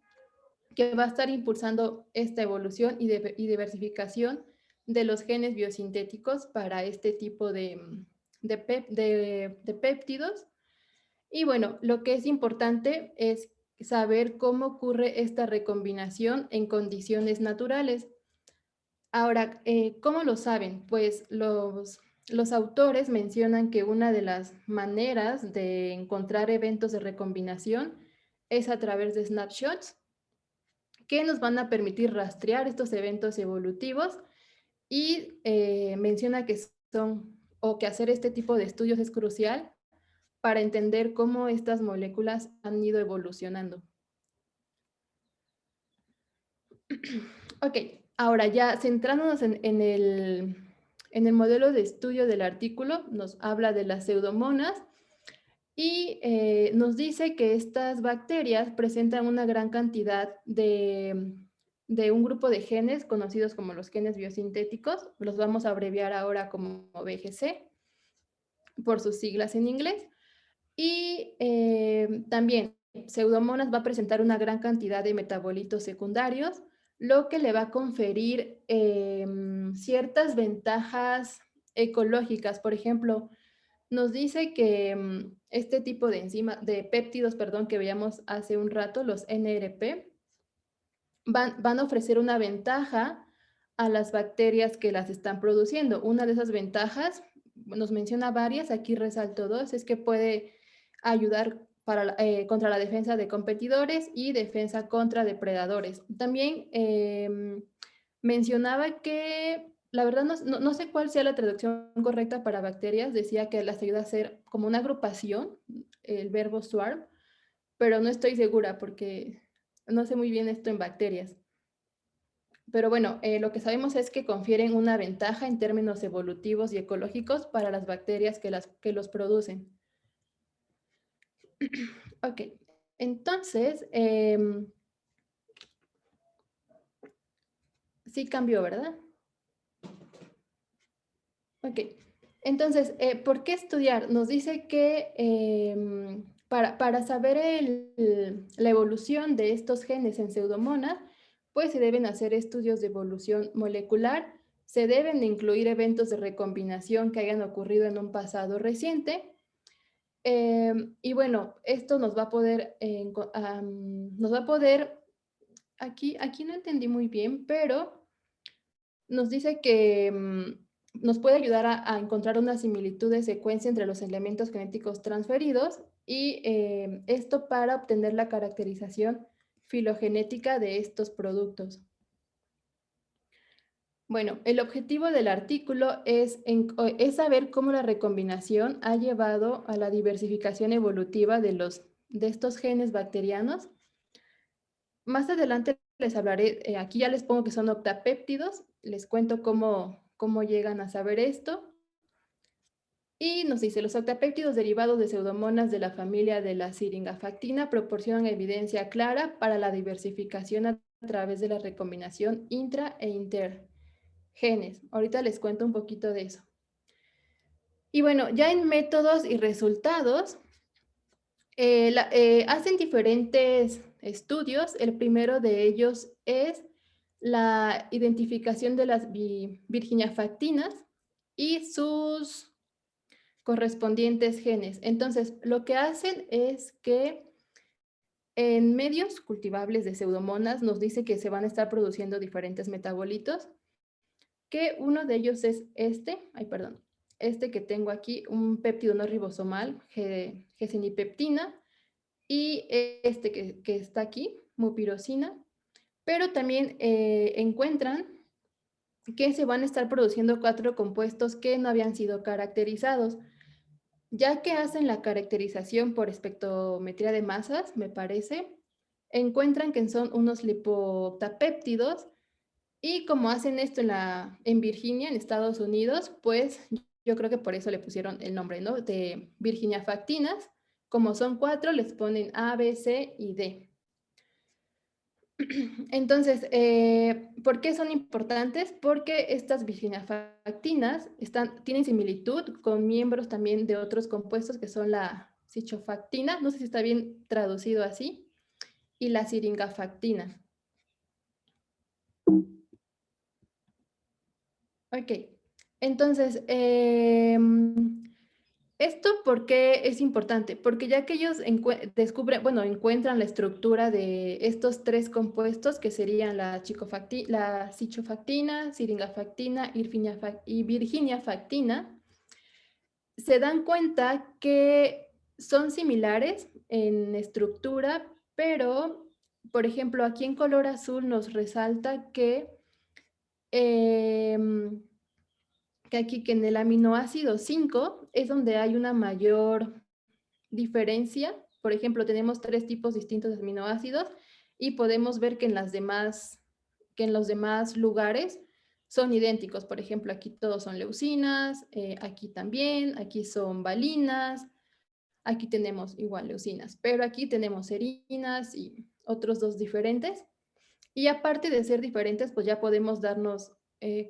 que va a estar impulsando esta evolución y diversificación de los genes biosintéticos para este tipo de péptidos. Y bueno, lo que es importante es saber cómo ocurre esta recombinación en condiciones naturales. Ahora, ¿cómo lo saben? Pues los autores mencionan que una de las maneras de encontrar eventos de recombinación es a través de snapshots, que nos van a permitir rastrear estos eventos evolutivos y menciona que que hacer este tipo de estudios es crucial para entender cómo estas moléculas han ido evolucionando. Ok, ahora ya centrándonos en el modelo de estudio del artículo, nos habla de las pseudomonas y nos dice que estas bacterias presentan una gran cantidad de un grupo de genes conocidos como los genes biosintéticos, los vamos a abreviar ahora como VGC, por sus siglas en inglés, y también Pseudomonas va a presentar una gran cantidad de metabolitos secundarios, lo que le va a conferir ciertas ventajas ecológicas. Por ejemplo, nos dice que este tipo de péptidos, perdón, que veíamos hace un rato, los NRP, van a ofrecer una ventaja a las bacterias que las están produciendo. Una de esas ventajas, nos menciona varias, aquí resalto dos, es que puede ayudar contra la defensa de competidores y defensa contra depredadores. También mencionaba que, la verdad no sé cuál sea la traducción correcta para bacterias, decía que las ayuda a hacer como una agrupación, el verbo swarm, pero no estoy segura porque no sé muy bien esto en bacterias. Pero bueno, lo que sabemos es que confieren una ventaja en términos evolutivos y ecológicos para las bacterias que los producen. Ok, entonces, sí cambió, ¿verdad? Ok, entonces, ¿por qué estudiar? Nos dice que para saber la evolución de estos genes en Pseudomonas, pues se deben hacer estudios de evolución molecular, se deben de incluir eventos de recombinación que hayan ocurrido en un pasado reciente. Y bueno, esto nos va a poder, aquí no entendí muy bien, pero nos dice que nos puede ayudar a encontrar una similitud de secuencia entre los elementos genéticos transferidos y esto para obtener la caracterización filogenética de estos productos. Bueno, el objetivo del artículo es saber cómo la recombinación ha llevado a la diversificación evolutiva de estos genes bacterianos. Más adelante les hablaré, aquí ya les pongo que son octapéptidos, les cuento cómo llegan a saber esto. Y nos dice, los octapéptidos derivados de pseudomonas de la familia de la syringafactina proporcionan evidencia clara para la diversificación a través de la recombinación intra e intergenes. Ahorita les cuento un poquito de eso. Y bueno, ya en métodos y resultados, hacen diferentes estudios. El primero de ellos es la identificación de las virginiafactinas y sus correspondientes genes. Entonces, lo que hacen es que en medios cultivables de pseudomonas nos dice que se van a estar produciendo diferentes metabolitos, que uno de ellos es este que tengo aquí, un péptido no ribosomal, gesinipeptina, y este que está aquí, mupirocina, pero también encuentran que se van a estar produciendo 4 compuestos que no habían sido caracterizados. Ya que hacen la caracterización por espectrometría de masas, me parece, encuentran que son unos lipopéptidos y como hacen esto en Virginia, en Estados Unidos, pues yo creo que por eso le pusieron el nombre, ¿no? De virginiafactinas. Como son 4, les ponen A, B, C y D. Entonces, ¿por qué son importantes? Porque estas virginiafactinas tienen similitud con miembros también de otros compuestos que son la cichofactina, no sé si está bien traducido así, y la syringafactina. Ok, entonces, ¿esto por qué es importante? Porque ya que ellos encuentran la estructura de estos 3 compuestos, que serían la cichofactina, syringafactina y virginiafactina, se dan cuenta que son similares en estructura, pero, por ejemplo, aquí en color azul nos resalta que aquí que en el aminoácido 5 es donde hay una mayor diferencia. Por ejemplo, tenemos 3 tipos distintos de aminoácidos y podemos ver que en los demás lugares son idénticos. Por ejemplo, aquí todos son leucinas, aquí también, aquí son valinas, aquí tenemos igual leucinas, pero aquí tenemos serinas y otros 2 diferentes. Y aparte de ser diferentes, pues ya podemos darnos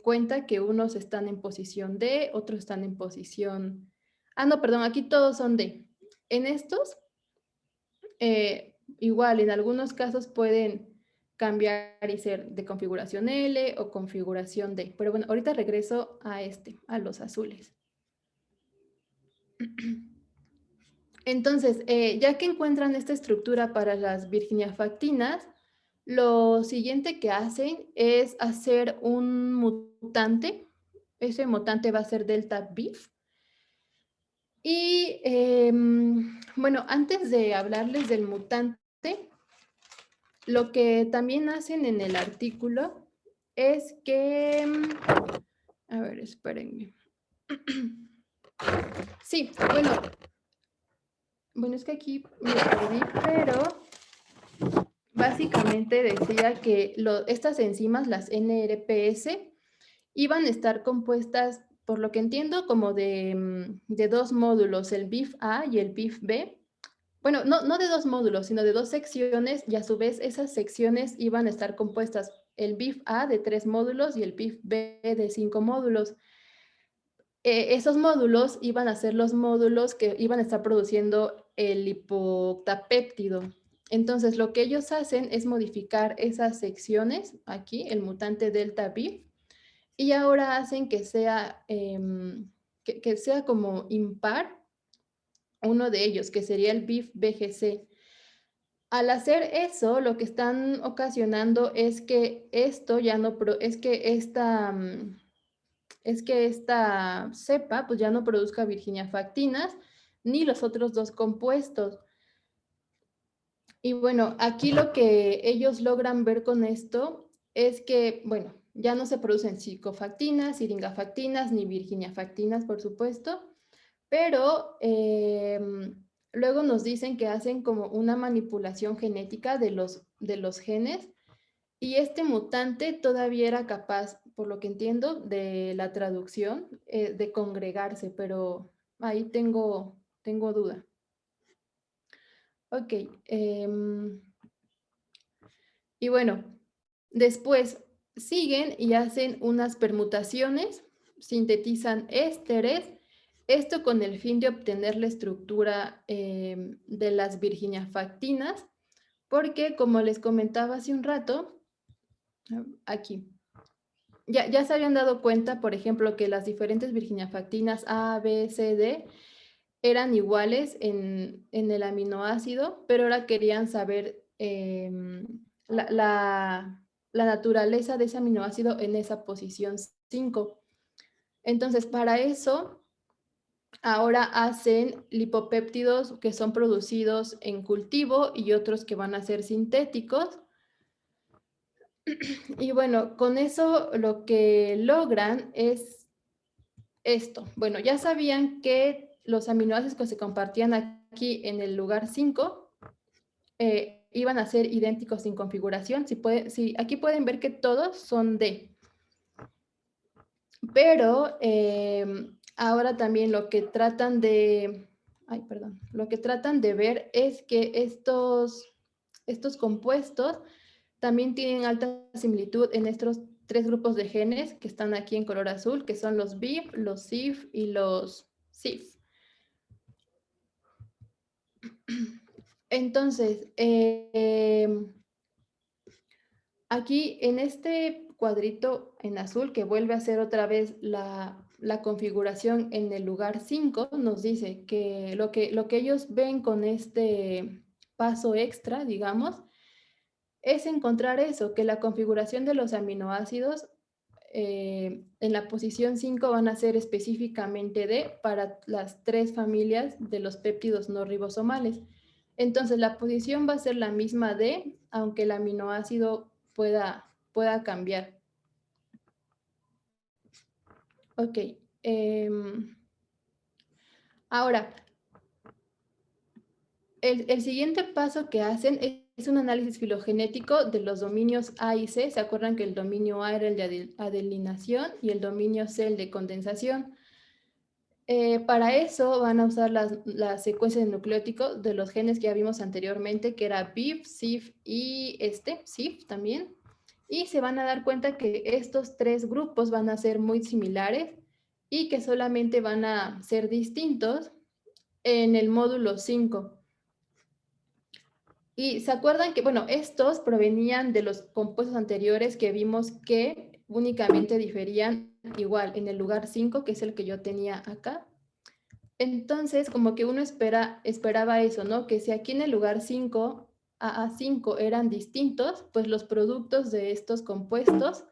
cuenta que unos están en posición D, otros están en posición... Ah, no, perdón, aquí todos son D. En estos, igual, en algunos casos pueden cambiar y ser de configuración L o configuración D. Pero bueno, ahorita regreso a los azules. Entonces, ya que encuentran esta estructura para las virginiafactinas, lo siguiente que hacen es hacer un mutante. Ese mutante va a ser delta BIF. Y bueno, antes de hablarles del mutante, lo que también hacen en el artículo es que... A ver, espérenme. Sí, bueno, es que aquí me perdí, pero básicamente decía que estas enzimas, las NRPS, iban a estar compuestas, por lo que entiendo, como de 2 módulos, el BIF-A y el BIF-B. Bueno, no de 2 módulos, sino de 2 secciones, y a su vez esas secciones iban a estar compuestas el BIF-A de 3 módulos y el BIF-B de 5 módulos. Esos módulos iban a ser los módulos que iban a estar produciendo el lipoctapéptido. Entonces, lo que ellos hacen es modificar esas secciones, aquí, el mutante delta BIF, y ahora hacen que sea, que sea como impar uno de ellos, que sería el BIF-BGC. Al hacer eso, lo que están ocasionando es que esto ya no, es que esta cepa pues ya no produzca virginiafactinas ni los otros 2 compuestos. Y bueno, aquí lo que ellos logran ver con esto es que, bueno, ya no se producen psicofactinas, siringafactinas ni virginiafactinas, por supuesto, pero luego nos dicen que hacen como una manipulación genética de los genes y este mutante todavía era capaz, por lo que entiendo, de la traducción, de congregarse, pero ahí tengo duda. Ok. Y bueno, después siguen y hacen unas permutaciones, sintetizan ésteres, esto con el fin de obtener la estructura de las virginiafactinas, porque como les comentaba hace un rato, aquí, ya se habían dado cuenta, por ejemplo, que las diferentes virginiafactinas A, B, C, D eran iguales en el aminoácido, pero ahora querían saber la naturaleza de ese aminoácido en esa posición 5. Entonces, para eso, ahora hacen lipopéptidos que son producidos en cultivo y otros que van a ser sintéticos. Y bueno, con eso lo que logran es esto. Bueno, ya sabían que los aminoácidos que se compartían aquí en el lugar 5 iban a ser idénticos sin configuración. Aquí pueden ver que todos son D. Pero ahora también lo que tratan de... lo que tratan de ver es que estos compuestos también tienen alta similitud en estos 3 grupos de genes que están aquí en color azul, que son los BIF, los CIF y los CIF. Entonces, aquí en este cuadrito en azul, que vuelve a ser otra vez la configuración en el lugar 5, nos dice que lo que ellos ven con este paso extra, digamos, es encontrar eso, que la configuración de los aminoácidos en la posición 5 van a ser específicamente D para las 3 familias de los péptidos no ribosomales. Entonces, la posición va a ser la misma D, aunque el aminoácido pueda cambiar. Ok. Ahora, el siguiente paso que hacen es un análisis filogenético de los dominios A y C. ¿Se acuerdan que el dominio A era el de adelinación y el dominio C el de condensación? Para eso van a usar las secuencias de nucleótido de los genes que ya vimos anteriormente, que era BIF, CIF y CIF también. Y se van a dar cuenta que estos tres grupos van a ser muy similares y que solamente van a ser distintos en el módulo 5. Y se acuerdan que, bueno, estos provenían de los compuestos anteriores que vimos que únicamente diferían igual en el lugar 5, que es el que yo tenía acá. Entonces, como que uno esperaba eso, ¿no? Que si aquí en el lugar 5, AA5 eran distintos, pues los productos de estos compuestos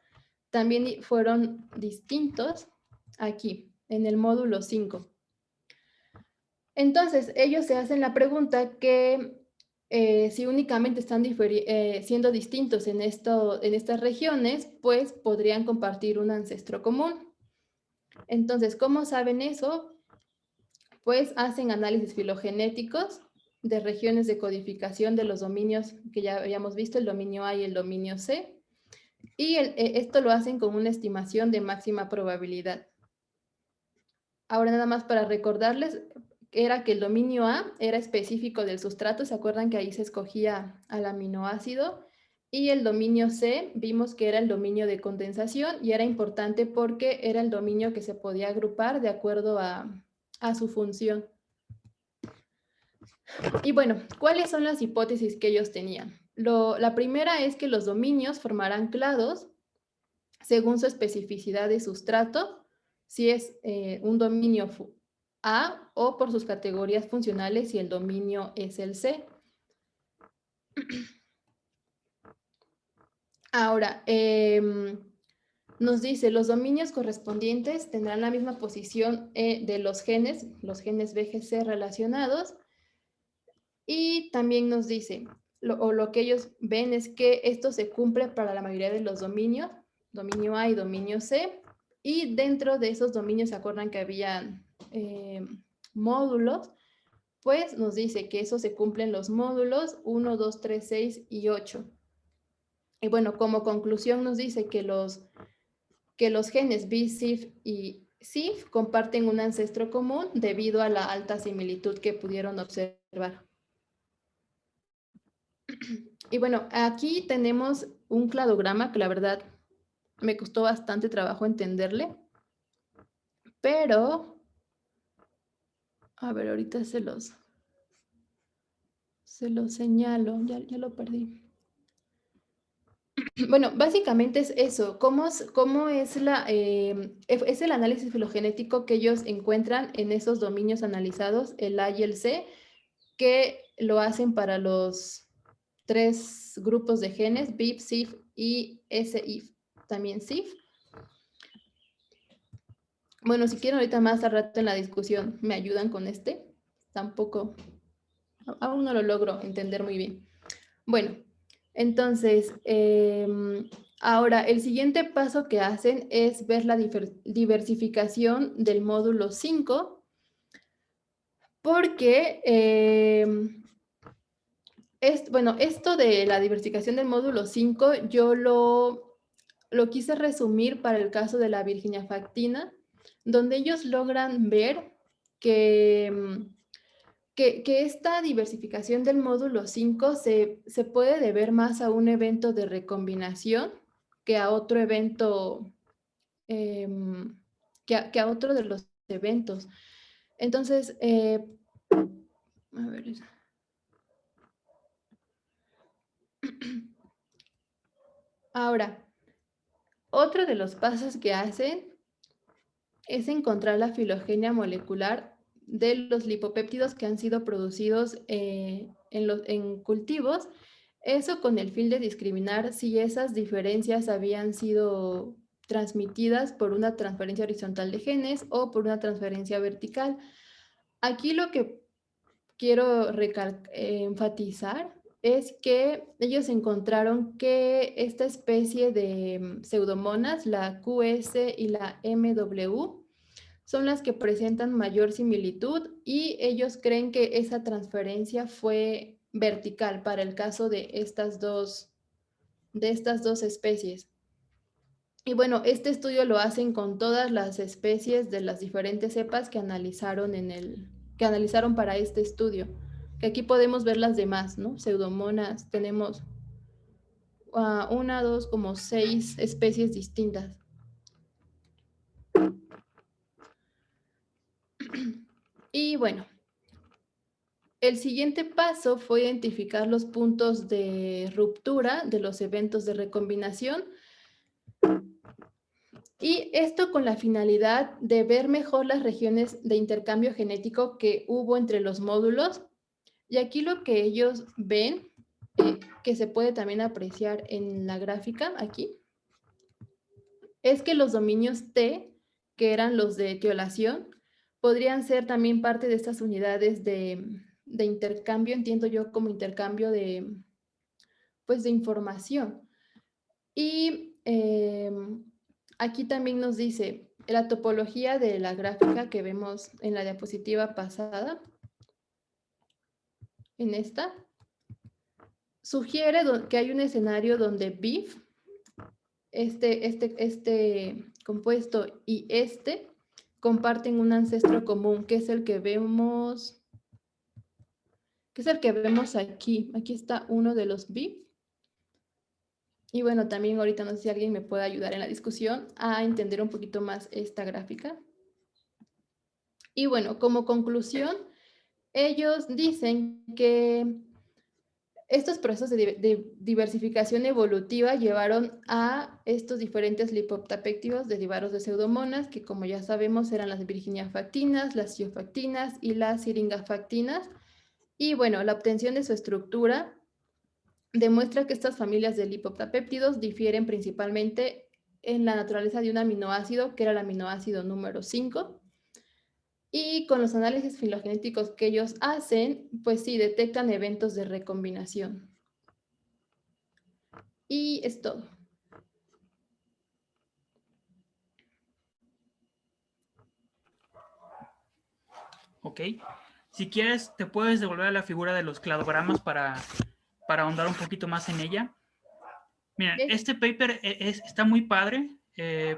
también fueron distintos aquí, en el módulo 5. Entonces, ellos se hacen la pregunta que si únicamente están siendo distintos en estas regiones, pues podrían compartir un ancestro común. Entonces, ¿cómo saben eso? Pues hacen análisis filogenéticos de regiones de codificación de los dominios que ya habíamos visto, el dominio A y el dominio C. Y esto lo hacen con una estimación de máxima probabilidad. Ahora nada más para recordarles, era que el dominio A era específico del sustrato, ¿se acuerdan que ahí se escogía al aminoácido? Y el dominio C vimos que era el dominio de condensación y era importante porque era el dominio que se podía agrupar de acuerdo a su función. Y bueno, ¿cuáles son las hipótesis que ellos tenían? La primera es que los dominios formarán clados según su especificidad de sustrato, si es un dominio A o por sus categorías funcionales si el dominio es el C. Ahora, nos dice, los dominios correspondientes tendrán la misma posición de los genes VGC relacionados. Y también nos dice, lo que ellos ven es que esto se cumple para la mayoría de los dominios, dominio A y dominio C. Y dentro de esos dominios, ¿se acuerdan que habían módulos? Pues nos dice que eso se cumple en los módulos 1, 2, 3, 6 y 8. Y bueno, como conclusión nos dice que los genes B, CIF y CIF comparten un ancestro común debido a la alta similitud que pudieron observar. Y bueno, aquí tenemos un cladograma que la verdad me costó bastante trabajo entenderle, pero, a ver, ahorita se los señalo, ya lo perdí. Bueno, básicamente es eso, cómo es el análisis filogenético que ellos encuentran en esos dominios analizados, el A y el C, que lo hacen para los 3 grupos de genes, BIF, CIF y SIF, también CIF. Bueno, si quieren ahorita más al rato en la discusión, me ayudan con tampoco, aún no lo logro entender muy bien. Bueno, entonces, ahora el siguiente paso que hacen es ver la diversificación del módulo 5, porque, bueno, esto de la diversificación del módulo 5, yo lo quise resumir para el caso de la virginiafactina, donde ellos logran ver que esta diversificación del módulo 5 se puede deber más a un evento de recombinación que a otro evento, que a otro de los eventos. Entonces, a ver. Ahora, otro de los pasos que hacen es encontrar la filogenia molecular de los lipopéptidos que han sido producidos en cultivos, eso con el fin de discriminar si esas diferencias habían sido transmitidas por una transferencia horizontal de genes o por una transferencia vertical. Aquí lo que quiero enfatizar es que ellos encontraron que esta especie de pseudomonas, la QS y la MW, son las que presentan mayor similitud y ellos creen que esa transferencia fue vertical para el caso de estas dos especies. Y bueno, este estudio lo hacen con todas las especies de las diferentes cepas que analizaron que analizaron para este estudio. Que aquí podemos ver las demás, ¿no? Pseudomonas, tenemos 1, 2, como 6 especies distintas. Y bueno, el siguiente paso fue identificar los puntos de ruptura de los eventos de recombinación. Y esto con la finalidad de ver mejor las regiones de intercambio genético que hubo entre los módulos. Y aquí lo que ellos ven, que se puede también apreciar en la gráfica aquí, es que los dominios T, que eran los de etiolación, podrían ser también parte de estas unidades de intercambio, entiendo yo como intercambio de información. Y aquí también nos dice la topología de la gráfica que vemos en la diapositiva pasada, en esta, sugiere que hay un escenario donde BIF, este compuesto y comparten un ancestro común, que es el que vemos, aquí. Aquí está uno de los BIF. Y bueno, también ahorita no sé si alguien me puede ayudar en la discusión a entender un poquito más esta gráfica. Y bueno, como conclusión, ellos dicen que estos procesos de diversificación evolutiva llevaron a estos diferentes lipoptapéctidos derivados de pseudomonas, que como ya sabemos eran las virginiafactinas, las ciofactinas y las siringafactinas. Y bueno, la obtención de su estructura demuestra que estas familias de lipoptapéptidos difieren principalmente en la naturaleza de un aminoácido, que era el aminoácido número 5. Y con los análisis filogenéticos que ellos hacen, pues sí, detectan eventos de recombinación. Y es todo. Ok. Si quieres, te puedes devolver a la figura de los cladogramas para ahondar un poquito más en ella. Mira, este paper está muy padre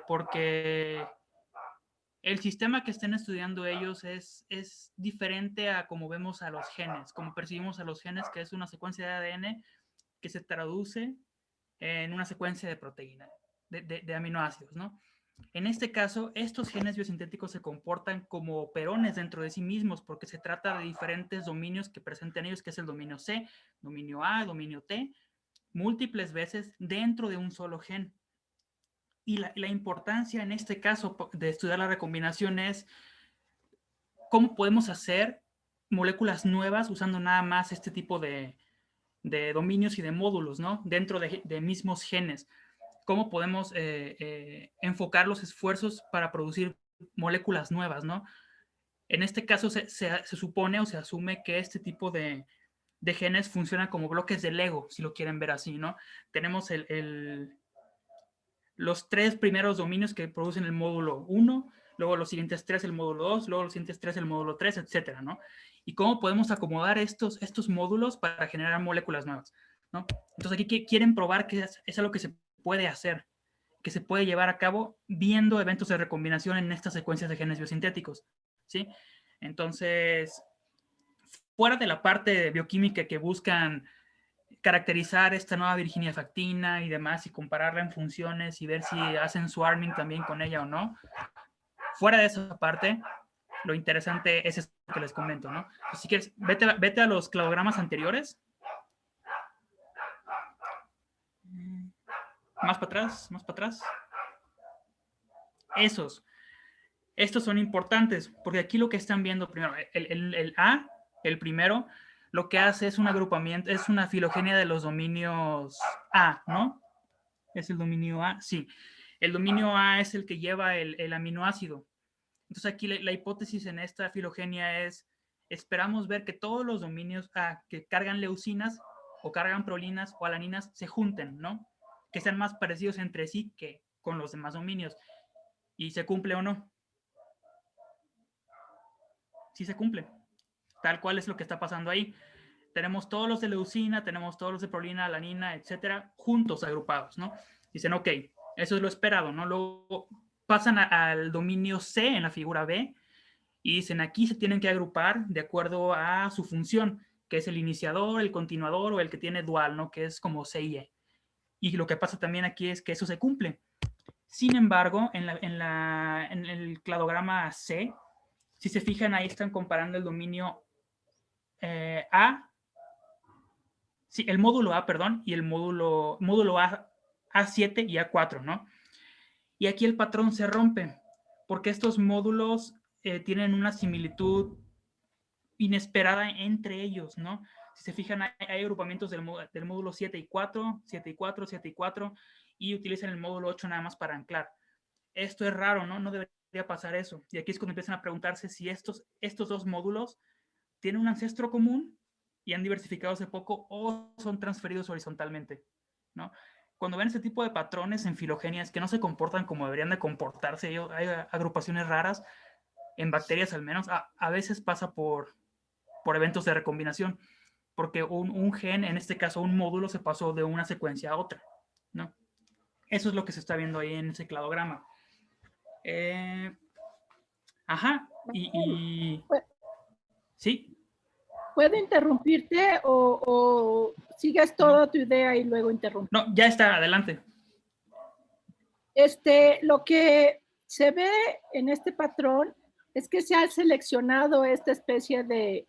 porque el sistema que estén estudiando ellos es diferente a como vemos a los genes, como percibimos a los genes, que es una secuencia de ADN que se traduce en una secuencia de proteína, de aminoácidos, ¿no? En este caso, estos genes biosintéticos se comportan como operones dentro de sí mismos porque se trata de diferentes dominios que presentan ellos, que es el dominio C, dominio A, dominio T, múltiples veces dentro de un solo gen. Y la importancia en este caso de estudiar la recombinación es cómo podemos hacer moléculas nuevas usando nada más este tipo de dominios y de módulos, ¿no? Dentro de mismos genes. Cómo podemos enfocar los esfuerzos para producir moléculas nuevas, ¿no? En este caso se supone o se asume que este tipo de genes funcionan como bloques de Lego, si lo quieren ver así, ¿no? Tenemos los 3 primeros dominios que producen el módulo 1, luego los siguientes 3 el módulo 2, luego los siguientes 3 el módulo 3, etcétera, ¿no? Y cómo podemos acomodar estos módulos para generar moléculas nuevas, ¿no? Entonces aquí quieren probar que es algo que se puede hacer, que se puede llevar a cabo viendo eventos de recombinación en estas secuencias de genes biosintéticos, ¿sí? Entonces, fuera de la parte de bioquímica que buscan caracterizar esta nueva virginiafactina y demás y compararla en funciones y ver si hacen swarming también con ella o no. Fuera de esa parte, lo interesante es esto que les comento, ¿no? Pues si quieres, vete a los cladogramas anteriores. Más para atrás, más para atrás. Estos son importantes, porque aquí lo que están viendo primero, el A, el primero, lo que hace es un agrupamiento, es una filogenia de los dominios A, ¿no? ¿Es el dominio A? Sí. El dominio A es el que lleva el aminoácido. Entonces aquí la hipótesis en esta filogenia es, esperamos ver que todos los dominios A que cargan leucinas o cargan prolinas o alaninas se junten, ¿no? Que sean más parecidos entre sí que con los demás dominios. ¿Y se cumple o no? sí se cumple. Tal cual es lo que está pasando ahí. Tenemos todos los de leucina, tenemos todos los de prolina, alanina, etcétera, juntos, agrupados, ¿no? Dicen, ok, eso es lo esperado, ¿no? Luego pasan al dominio C en la figura B y dicen, aquí se tienen que agrupar de acuerdo a su función, que es el iniciador, el continuador o el que tiene dual, ¿no? Que es como C y E. Y lo que pasa también aquí es que eso se cumple. Sin embargo, en el cladograma C, si se fijan, ahí están comparando el dominio A, sí, el módulo A, perdón, y el módulo A, A7 y A4, ¿no? Y aquí el patrón se rompe, porque estos módulos tienen una similitud inesperada entre ellos, ¿no? Si se fijan, hay agrupamientos del módulo 7 y 4, 7 y 4, 7 y 4, y utilizan el módulo 8 nada más para anclar. Esto es raro, ¿no? No debería pasar eso. Y aquí es cuando empiezan a preguntarse si estos dos módulos tienen un ancestro común y han diversificado hace poco o son transferidos horizontalmente, ¿no? Cuando ven este tipo de patrones en filogenias que no se comportan como deberían de comportarse, hay agrupaciones raras, en bacterias al menos, a veces pasa por eventos de recombinación, porque un gen, en este caso un módulo, se pasó de una secuencia a otra, ¿no? Eso es lo que se está viendo ahí en ese cladograma. Ajá, ¿sí? ¿Puedo interrumpirte o sigues toda tu idea y luego interrumpes? No, ya está, adelante. Lo que se ve en este patrón es que se ha seleccionado esta especie de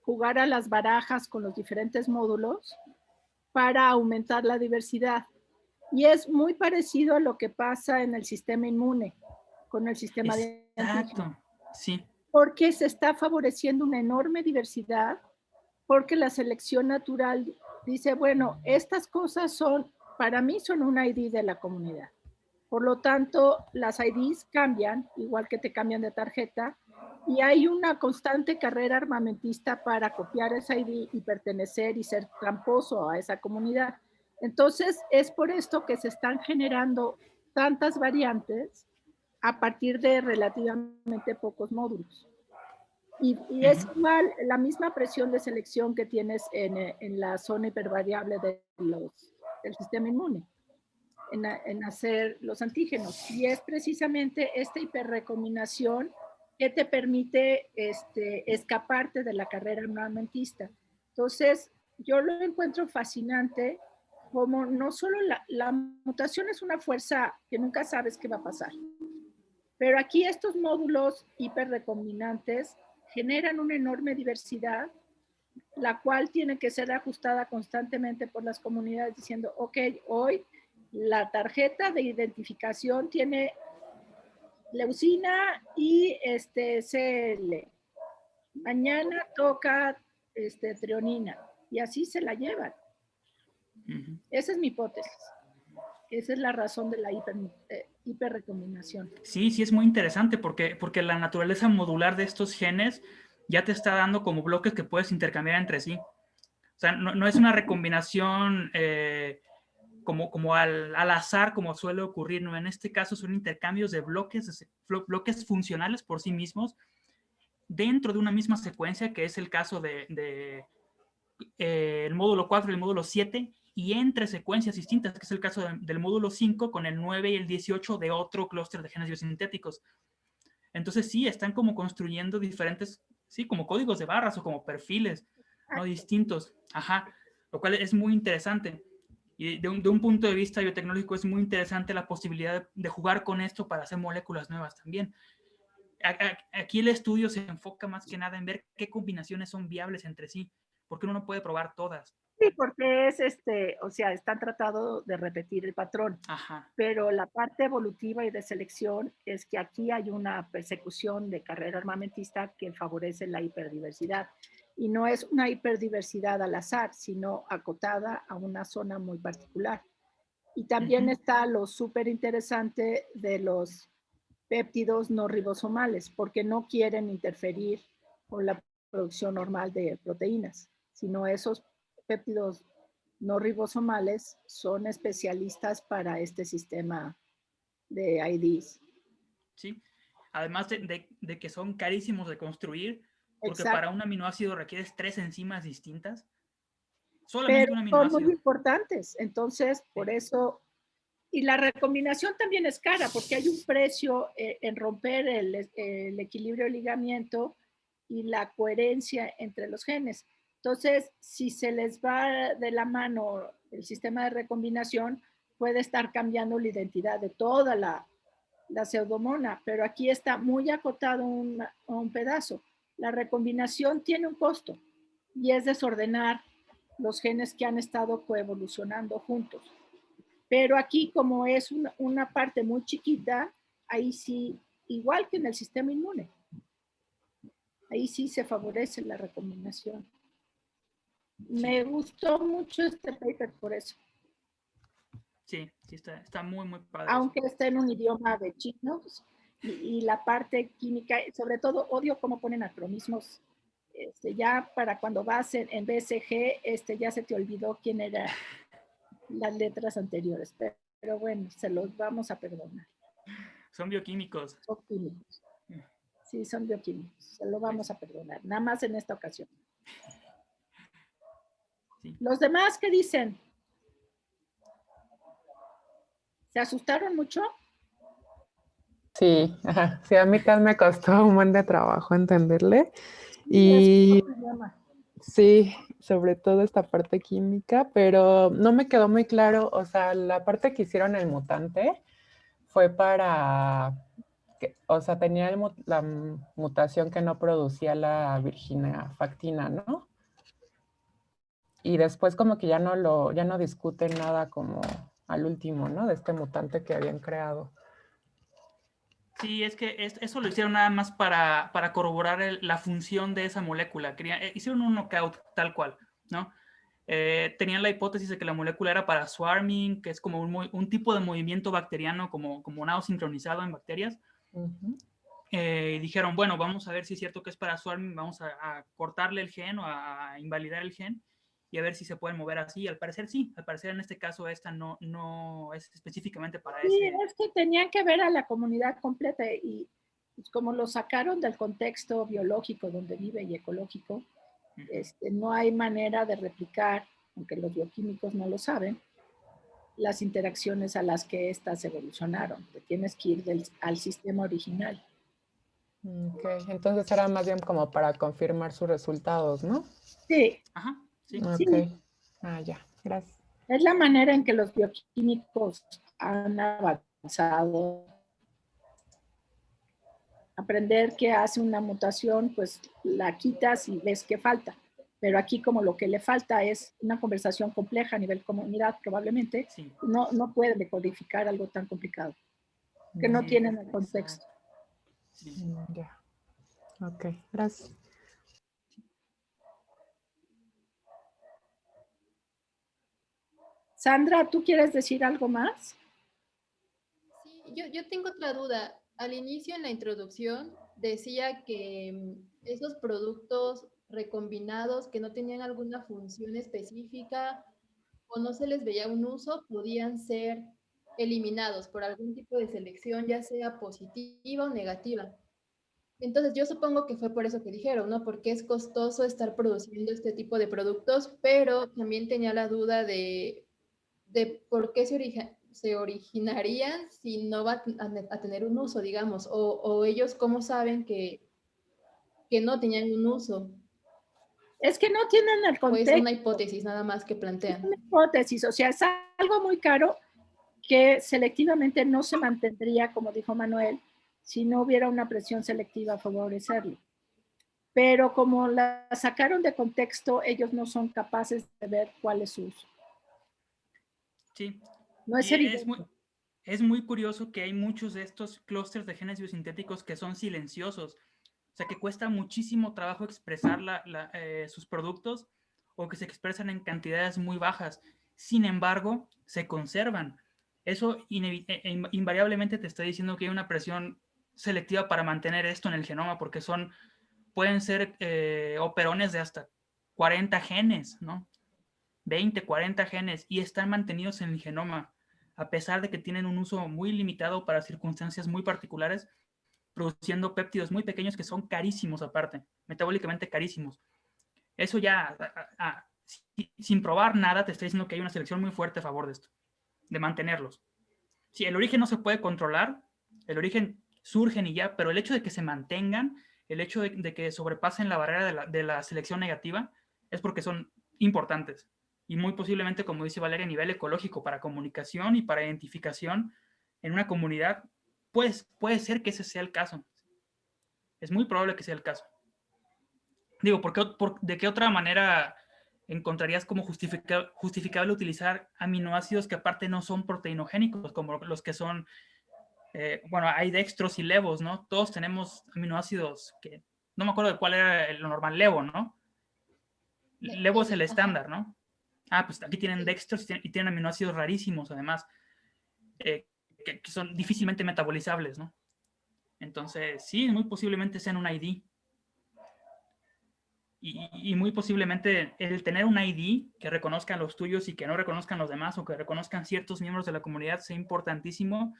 jugar a las barajas con los diferentes módulos para aumentar la diversidad. Y es muy parecido a lo que pasa en el sistema inmune, con el sistema de antígenos. Sí. Porque se está favoreciendo una enorme diversidad, porque la selección natural dice, bueno, estas cosas son, para mí son un ID de la comunidad. Por lo tanto, las IDs cambian, igual que te cambian de tarjeta, y hay una constante carrera armamentista para copiar esa ID y pertenecer y ser tramposo a esa comunidad. Entonces, es por esto que se están generando tantas variantes a partir de relativamente pocos módulos. Y es igual la misma presión de selección que tienes en la zona hipervariable del sistema inmune, en hacer los antígenos. Y es precisamente esta hiperrecombinación que te permite escaparte de la carrera armamentista. Entonces, yo lo encuentro fascinante como no solo la mutación es una fuerza que nunca sabes qué va a pasar, pero aquí estos módulos hiperrecombinantes generan una enorme diversidad, la cual tiene que ser ajustada constantemente por las comunidades diciendo, ok, hoy la tarjeta de identificación tiene leucina y CL. Mañana toca treonina y así se la llevan. Esa es mi hipótesis. Esa es la razón de la hiperrecombinación. Sí, sí es muy interesante porque la naturaleza modular de estos genes ya te está dando como bloques que puedes intercambiar entre sí. O sea, no es una recombinación como al azar, como suele ocurrir, ¿no? En este caso son intercambios de bloques funcionales por sí mismos dentro de una misma secuencia, que es el caso de el módulo 4 y el módulo 7, y entre secuencias distintas, que es el caso del módulo 5 con el 9 y el 18 de otro clúster de genes biosintéticos. Entonces sí, están como construyendo diferentes, sí, como códigos de barras o como perfiles, ¿no? Distintos. Ajá, lo cual es muy interesante. Y de un punto de vista biotecnológico es muy interesante la posibilidad de jugar con esto para hacer moléculas nuevas también. Aquí el estudio se enfoca más que nada en ver qué combinaciones son viables entre sí, porque uno no puede probar todas. Sí, porque es o sea, están tratando de repetir el patrón. Ajá. Pero la parte evolutiva y de selección es que aquí hay una persecución de carrera armamentista que favorece la hiperdiversidad. Y no es una hiperdiversidad al azar, sino acotada a una zona muy particular. Y también está lo súper interesante de los péptidos no ribosomales, porque no quieren interferir con la producción normal de proteínas, sino esos péptidos no ribosomales son especialistas para este sistema de IDs. Sí. además de que son carísimos de construir, porque Exacto. para un aminoácido requieres 3 enzimas distintas. Solamente Pero un son aminoácido. muy importantes, entonces por eso, y la recombinación también es cara, porque hay un precio en romper el equilibrio de ligamiento y la coherencia entre los genes. Entonces, si se les va de la mano el sistema de recombinación, puede estar cambiando la identidad de toda la pseudomona, pero aquí está muy acotado un pedazo. La recombinación tiene un costo y es desordenar los genes que han estado coevolucionando juntos. Pero aquí, como es una parte muy chiquita, ahí sí, igual que en el sistema inmune, ahí sí se favorece la recombinación. Me gustó mucho este paper por eso. Sí, está muy, muy padre. Aunque está en un idioma de chinos y la parte química, sobre todo odio cómo ponen acronismos. Ya para cuando vas en BSG, ya se te olvidó quién era las letras anteriores, pero bueno, se los vamos a perdonar. Son bioquímicos. Son químicos. Sí, son bioquímicos, se lo vamos a perdonar, nada más en esta ocasión. Sí. Los demás, ¿qué dicen? ¿Se asustaron mucho? Sí, ajá. Sí, a mí también me costó un buen de trabajo entenderle. Y sí, sobre todo esta parte química, pero no me quedó muy claro, o sea, la parte que hicieron el mutante fue para, o sea, tenía la mutación que no producía la virginia factina, ¿no? Y después como que ya no discuten nada como al último, ¿no? De este mutante que habían creado. Sí, es que eso lo hicieron nada más para corroborar la función de esa molécula. Hicieron un knockout tal cual, ¿no? Tenían la hipótesis de que la molécula era para swarming, que es como un tipo de movimiento bacteriano, como nado sincronizado en bacterias. Y dijeron, bueno, vamos a ver si es cierto que es para swarming, vamos a cortarle el gen o a invalidar el gen y a ver si se pueden mover así. Al parecer sí, al parecer en este caso esta no es específicamente para sí, ese. es que tenían que ver a la comunidad completa y pues, como lo sacaron del contexto biológico donde vive y ecológico, no hay manera de replicar, aunque los bioquímicos no lo saben, las interacciones a las que éstas evolucionaron. Te tienes que ir al sistema original. Ok, entonces era más bien como para confirmar sus resultados, ¿no? Sí. Ajá, sí. Ok. Sí. Ah, ya, gracias. Es la manera en que los bioquímicos han avanzado. Aprender que hace una mutación, pues la quitas y ves qué falta. Pero aquí como lo que le falta es una conversación compleja a nivel comunidad, probablemente, sí. no pueden decodificar algo tan complicado, que no tienen el contexto. Sí. Ya. Ok, gracias. Sandra, ¿tú quieres decir algo más? Sí, yo tengo otra duda. Al inicio, en la introducción, decía que esos productos recombinados que no tenían alguna función específica o no se les veía un uso, podían ser eliminados por algún tipo de selección, ya sea positiva o negativa. Entonces, yo supongo que fue por eso que dijeron, ¿no? Porque es costoso estar produciendo este tipo de productos, pero también tenía la duda de por qué se originarían si no va a tener un uso, digamos, o ellos cómo saben que no tenían un uso. Es que no tienen el contexto. O es una hipótesis nada más que plantean. Es una hipótesis, o sea, es algo muy caro que selectivamente no se mantendría, como dijo Manuel, si no hubiera una presión selectiva a favorecerlo. Pero como la sacaron de contexto, ellos no son capaces de ver cuál es su uso. Sí. No es evidente. Es muy curioso que hay muchos de estos clústeres de genes biosintéticos que son silenciosos. O sea, que cuesta muchísimo trabajo expresar sus productos o que se expresan en cantidades muy bajas. Sin embargo, se conservan. Eso invariablemente te está diciendo que hay una presión selectiva para mantener esto en el genoma, porque pueden ser operones de hasta 40 genes, ¿no? 20, 40 genes, y están mantenidos en el genoma, a pesar de que tienen un uso muy limitado para circunstancias muy particulares, produciendo péptidos muy pequeños que son carísimos aparte, metabólicamente carísimos. Eso ya, sin probar nada, te estoy diciendo que hay una selección muy fuerte a favor de esto, de mantenerlos. Si el origen no se puede controlar, el origen surgen y ya, pero el hecho de que se mantengan, el hecho de que sobrepasen la barrera de la selección negativa, es porque son importantes. Y muy posiblemente, como dice Valeria, a nivel ecológico, para comunicación y para identificación en una comunidad, pues puede ser que ese sea el caso. Es muy probable que sea el caso. Digo, ¿de qué otra manera encontrarías como justificable utilizar aminoácidos que aparte no son proteinogénicos, como los que son, bueno, hay dextros y levos, ¿no? Todos tenemos aminoácidos que, no me acuerdo de cuál era lo normal, levo, ¿no? Levo es el estándar, ¿no? Ah, pues aquí tienen dextros y tienen aminoácidos rarísimos, además, que son difícilmente metabolizables, ¿no? Entonces, sí, muy posiblemente sean un ID. Y muy posiblemente el tener un ID que reconozcan los tuyos y que no reconozcan los demás, o que reconozcan ciertos miembros de la comunidad, sea importantísimo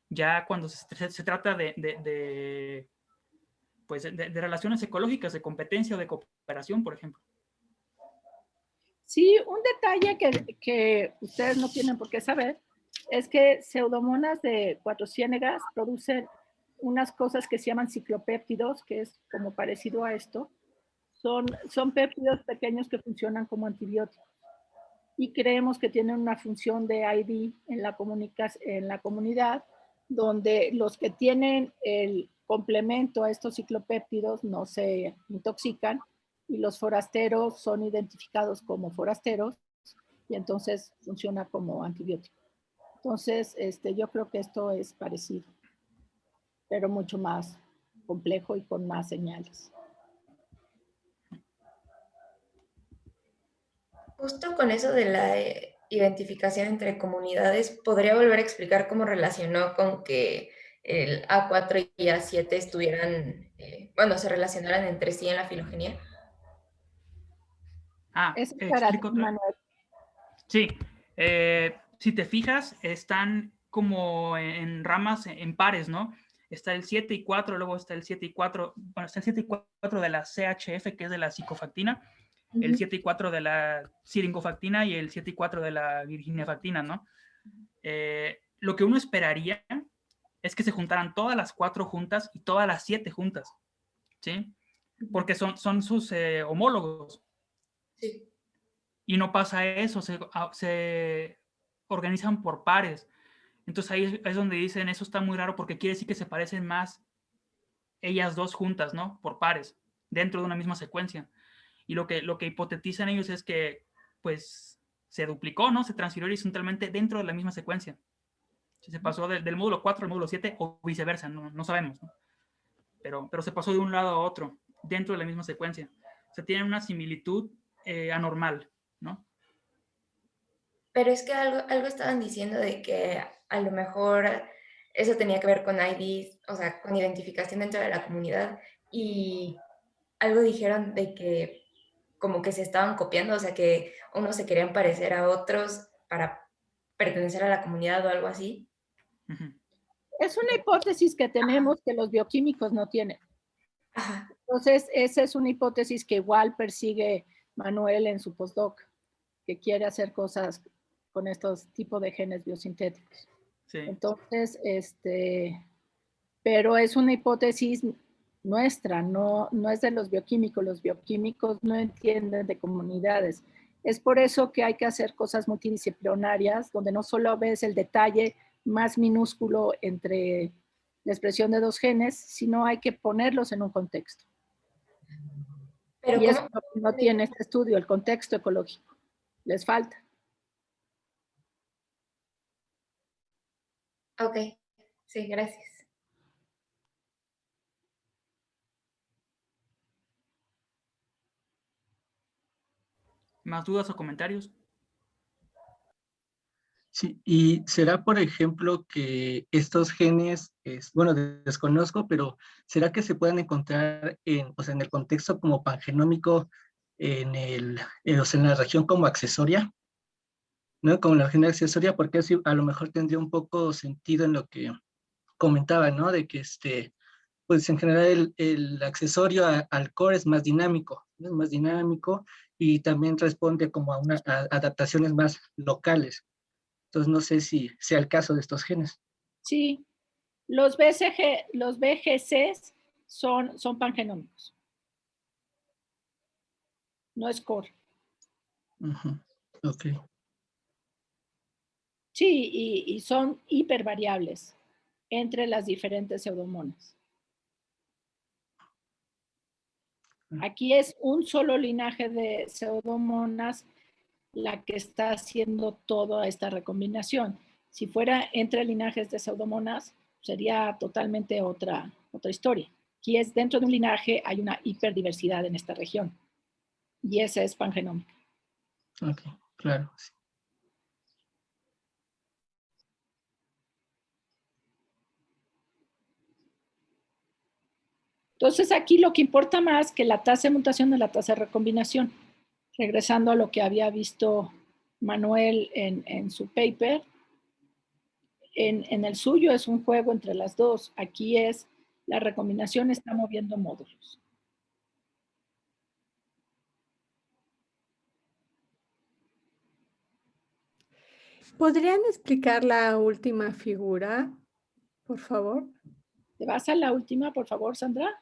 ya cuando se trata de relaciones ecológicas, de competencia o de cooperación, por ejemplo. Sí, un detalle que ustedes no tienen por qué saber es que Pseudomonas de Cuatro Ciénegas producen unas cosas que se llaman ciclopéptidos, que es como parecido a esto. Son péptidos pequeños que funcionan como antibióticos y creemos que tienen una función de ID en la comunidad, donde los que tienen el complemento a estos ciclopéptidos no se intoxican y los forasteros son identificados como forasteros y entonces funciona como antibiótico. Entonces, yo creo que esto es parecido, pero mucho más complejo y con más señales. Justo con eso de la identificación entre comunidades, ¿podría volver a explicar cómo relacionó con que el A4 y A7 estuvieran, se relacionaran entre sí en la filogenia? Es para explico otra. Manuel. Sí, si te fijas, están como en ramas, en pares, ¿no? Está el 7 y 4, luego está el 7 y 4, bueno, está el 7 y 4 de la CHF, que es de la cicofactina, el 7 y 4 de la siringofactina y el 7 y 4 de la virginiafactina, ¿no? Lo que uno esperaría es que se juntaran todas las 4 juntas y todas las 7 juntas, ¿sí? Porque son sus homólogos. Sí. Y no pasa eso, se organizan por pares. Entonces ahí es donde dicen, eso está muy raro porque quiere decir que se parecen más ellas dos juntas, ¿no? Por pares, dentro de una misma secuencia. Y lo que hipotetizan ellos es que, pues, se duplicó, ¿no? Se transfirió horizontalmente dentro de la misma secuencia. Se pasó del módulo 4 al módulo 7 o viceversa, no sabemos, ¿no? Pero se pasó de un lado a otro, dentro de la misma secuencia. O sea, tienen una similitud anormal, ¿no? Pero es que algo estaban diciendo de que a lo mejor eso tenía que ver con IDs, o sea, con identificación dentro de la comunidad, y algo dijeron de que como que se estaban copiando, o sea, que unos se querían parecer a otros para pertenecer a la comunidad o algo así. Uh-huh. Es una hipótesis que tenemos que los bioquímicos no tienen. Ajá. Entonces, esa es una hipótesis que igual persigue Manuel en su postdoc, que quiere hacer cosas con estos tipos de genes biosintéticos. Sí. Entonces, pero es una hipótesis nuestra, no es de los bioquímicos. Los bioquímicos no entienden de comunidades. Es por eso que hay que hacer cosas multidisciplinarias, donde no solo ves el detalle más minúsculo entre la expresión de dos genes, sino hay que ponerlos en un contexto. Pero y eso no tiene este estudio, el contexto ecológico. Les falta. Ok, sí, gracias. ¿Más dudas o comentarios? Sí, y será, por ejemplo, que estos genes, bueno, desconozco, pero ¿será que se puedan encontrar en el contexto como pangenómico en la región como accesoria? ¿No? Como la región accesoria, porque así a lo mejor tendría un poco sentido en lo que comentaba, ¿no? De que pues en general el accesorio al core es más dinámico, ¿no? Es más dinámico y también responde como a adaptaciones más locales. Entonces no sé si sea el caso de estos genes. Sí, los BGCs son pangenómicos. No es core. Ok. Sí, y son hipervariables entre las diferentes pseudomonas. Aquí es un solo linaje de pseudomonas la que está haciendo toda esta recombinación. Si fuera entre linajes de pseudomonas, sería totalmente otra historia. Aquí es dentro de un linaje, hay una hiperdiversidad en esta región. Y esa es pangenómica. Ok, claro. Sí. Entonces aquí lo que importa más que la tasa de mutación es la tasa de recombinación. Regresando a lo que había visto Manuel en su paper, en el suyo es un juego entre las dos. Aquí es la recombinación está moviendo módulos. ¿Podrían explicar la última figura, por favor? ¿Te vas a la última, por favor, Sandra?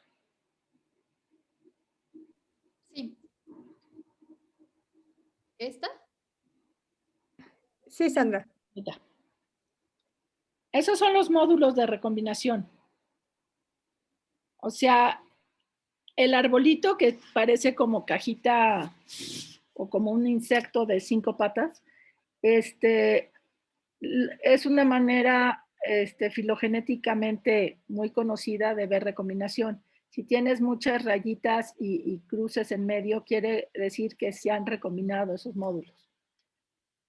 Sí. ¿Esta? Sí, Sandra. Mira. Esos son los módulos de recombinación. O sea, el arbolito que parece como cajita o como un insecto de 5 patas, es una manera filogenéticamente muy conocida de ver recombinación. Si tienes muchas rayitas y cruces en medio, quiere decir que se han recombinado esos módulos.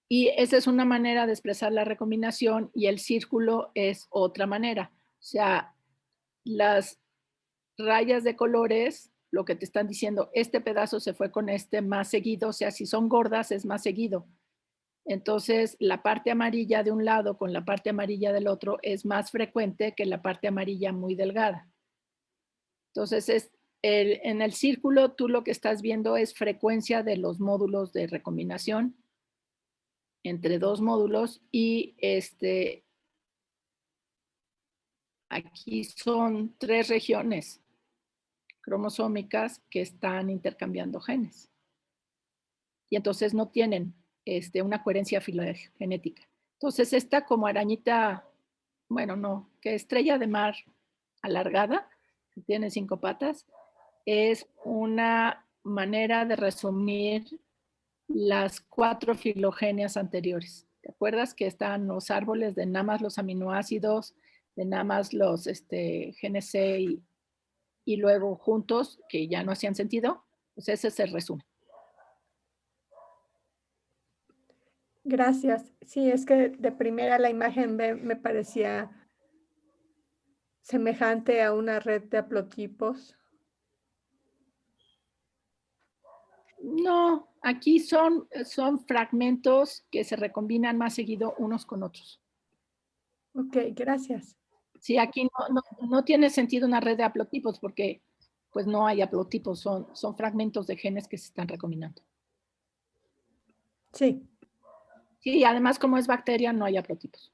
Y esa es una manera de expresar la recombinación y el círculo es otra manera. O sea, las rayas de colores, lo que te están diciendo, este pedazo se fue con este más seguido, o sea, si son gordas es más seguido. Entonces, la parte amarilla de un lado con la parte amarilla del otro es más frecuente que la parte amarilla muy delgada. Entonces, en el círculo tú lo que estás viendo es frecuencia de los módulos de recombinación entre dos módulos y aquí son 3 regiones cromosómicas que están intercambiando genes. Y entonces no tienen una coherencia filogenética. Entonces esta como arañita, bueno, no, que estrella de mar alargada, que tiene 5 patas, es una manera de resumir las 4 filogenias anteriores. ¿Te acuerdas que están los árboles de nada más los aminoácidos, de nada más los genes C y luego juntos, que ya no hacían sentido? Pues ese es el resumen. Gracias. Sí, es que de primera la imagen me parecía semejante a una red de haplotipos. No, aquí son fragmentos que se recombinan más seguido unos con otros. Ok, gracias. Sí, aquí no tiene sentido una red de haplotipos porque pues no hay haplotipos, son fragmentos de genes que se están recombinando. Sí. Sí, además como es bacteria no hay haplotipos.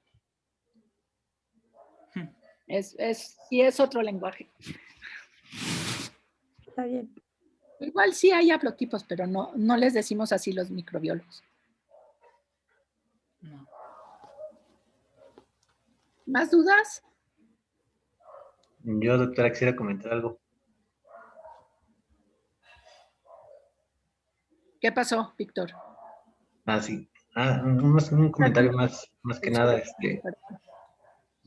Sí es otro lenguaje. Está bien. Igual sí hay haplotipos, pero no les decimos así los microbiólogos. No. ¿Más dudas? Yo, doctora, quisiera comentar algo. ¿Qué pasó, Víctor? Sí. Un comentario más que nada.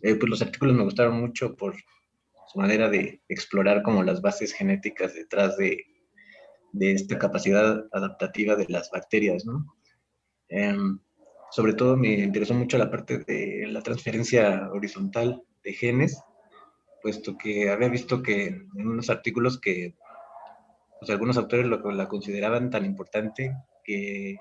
Pues los artículos me gustaron mucho por su manera de explorar como las bases genéticas detrás de esta capacidad adaptativa de las bacterias, ¿no? Sobre todo me interesó mucho la parte de la transferencia horizontal de genes, puesto que había visto que en unos artículos que pues, algunos autores la consideraban tan importante que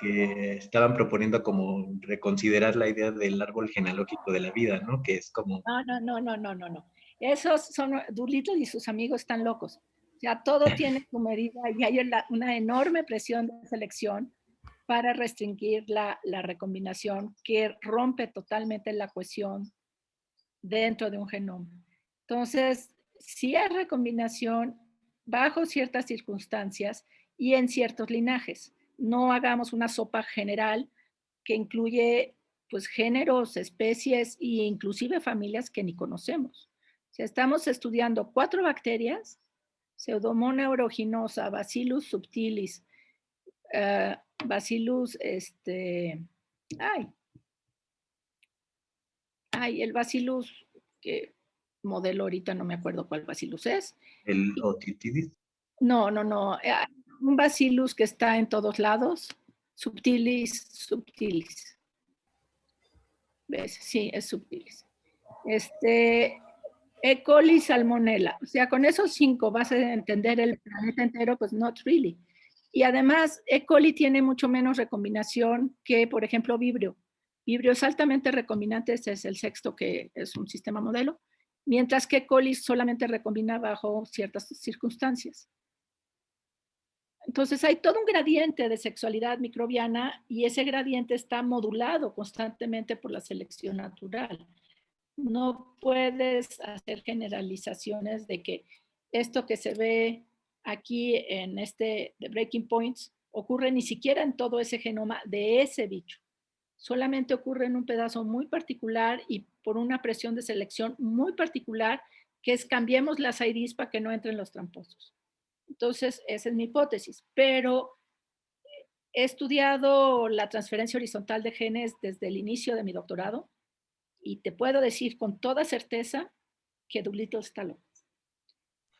estaban proponiendo como reconsiderar la idea del árbol genealógico de la vida, ¿no? Que es como... No. Esos son, Doolittle y sus amigos están locos. O sea, todo tiene su medida y hay una enorme presión de selección para restringir la recombinación que rompe totalmente la cohesión dentro de un genoma. Entonces, sí hay recombinación bajo ciertas circunstancias y en ciertos linajes. No hagamos una sopa general que incluye pues géneros, especies e inclusive familias que ni conocemos. O sea, estamos estudiando 4 bacterias, Pseudomonas aeruginosa, Bacillus subtilis, Bacillus, el Bacillus, que modelo ahorita no me acuerdo cuál Bacillus es. ¿El Otitis? No. Un Bacillus que está en todos lados, subtilis. ¿Ves? Sí, es subtilis. E. coli, Salmonella. O sea, con esos 5 vas a entender el planeta entero, pues not really. Y además, E. coli tiene mucho menos recombinación que, por ejemplo, Vibrio. Vibrio es altamente recombinante, este es el sexto que es un sistema modelo, mientras que E. coli solamente recombina bajo ciertas circunstancias. Entonces hay todo un gradiente de sexualidad microbiana y ese gradiente está modulado constantemente por la selección natural. No puedes hacer generalizaciones de que esto que se ve aquí en de breaking points ocurre ni siquiera en todo ese genoma de ese bicho. Solamente ocurre en un pedazo muy particular y por una presión de selección muy particular, que es cambiemos las IDs para que no entren los tramposos. Entonces, esa es mi hipótesis. Pero he estudiado la transferencia horizontal de genes desde el inicio de mi doctorado y te puedo decir con toda certeza que Doolittle está loco.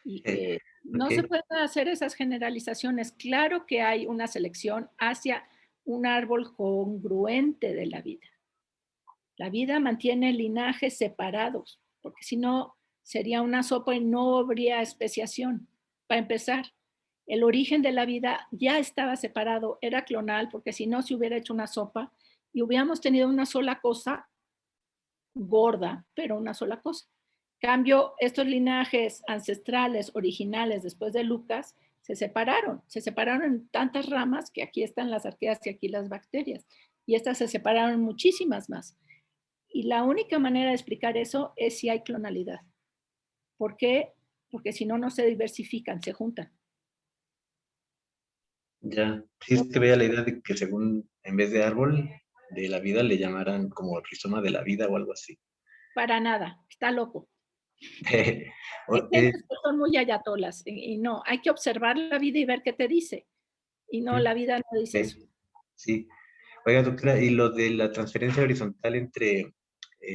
Y que no se pueden hacer esas generalizaciones. Claro que hay una selección hacia un árbol congruente de la vida. La vida mantiene linajes separados, porque si no sería una sopa y no habría especiación. Para empezar, el origen de la vida ya estaba separado, era clonal, porque si no se hubiera hecho una sopa y hubiéramos tenido una sola cosa gorda, pero una sola cosa. Cambio, estos linajes ancestrales originales después de Lucas se separaron en tantas ramas que aquí están las arqueas y aquí las bacterias, y estas se separaron muchísimas más. Y la única manera de explicar eso es si hay clonalidad. ¿Por qué? Porque si no, no se diversifican, se juntan. Ya, sí es que veía la idea de que según, en vez de árbol de la vida, le llamaran como rizoma de la vida o algo así. Para nada, está loco. Hay gentes que son muy ayatolas y no, hay que observar la vida y ver qué te dice. Y no, la vida no dice eso. Sí. Oiga, doctora, y lo de la transferencia horizontal entre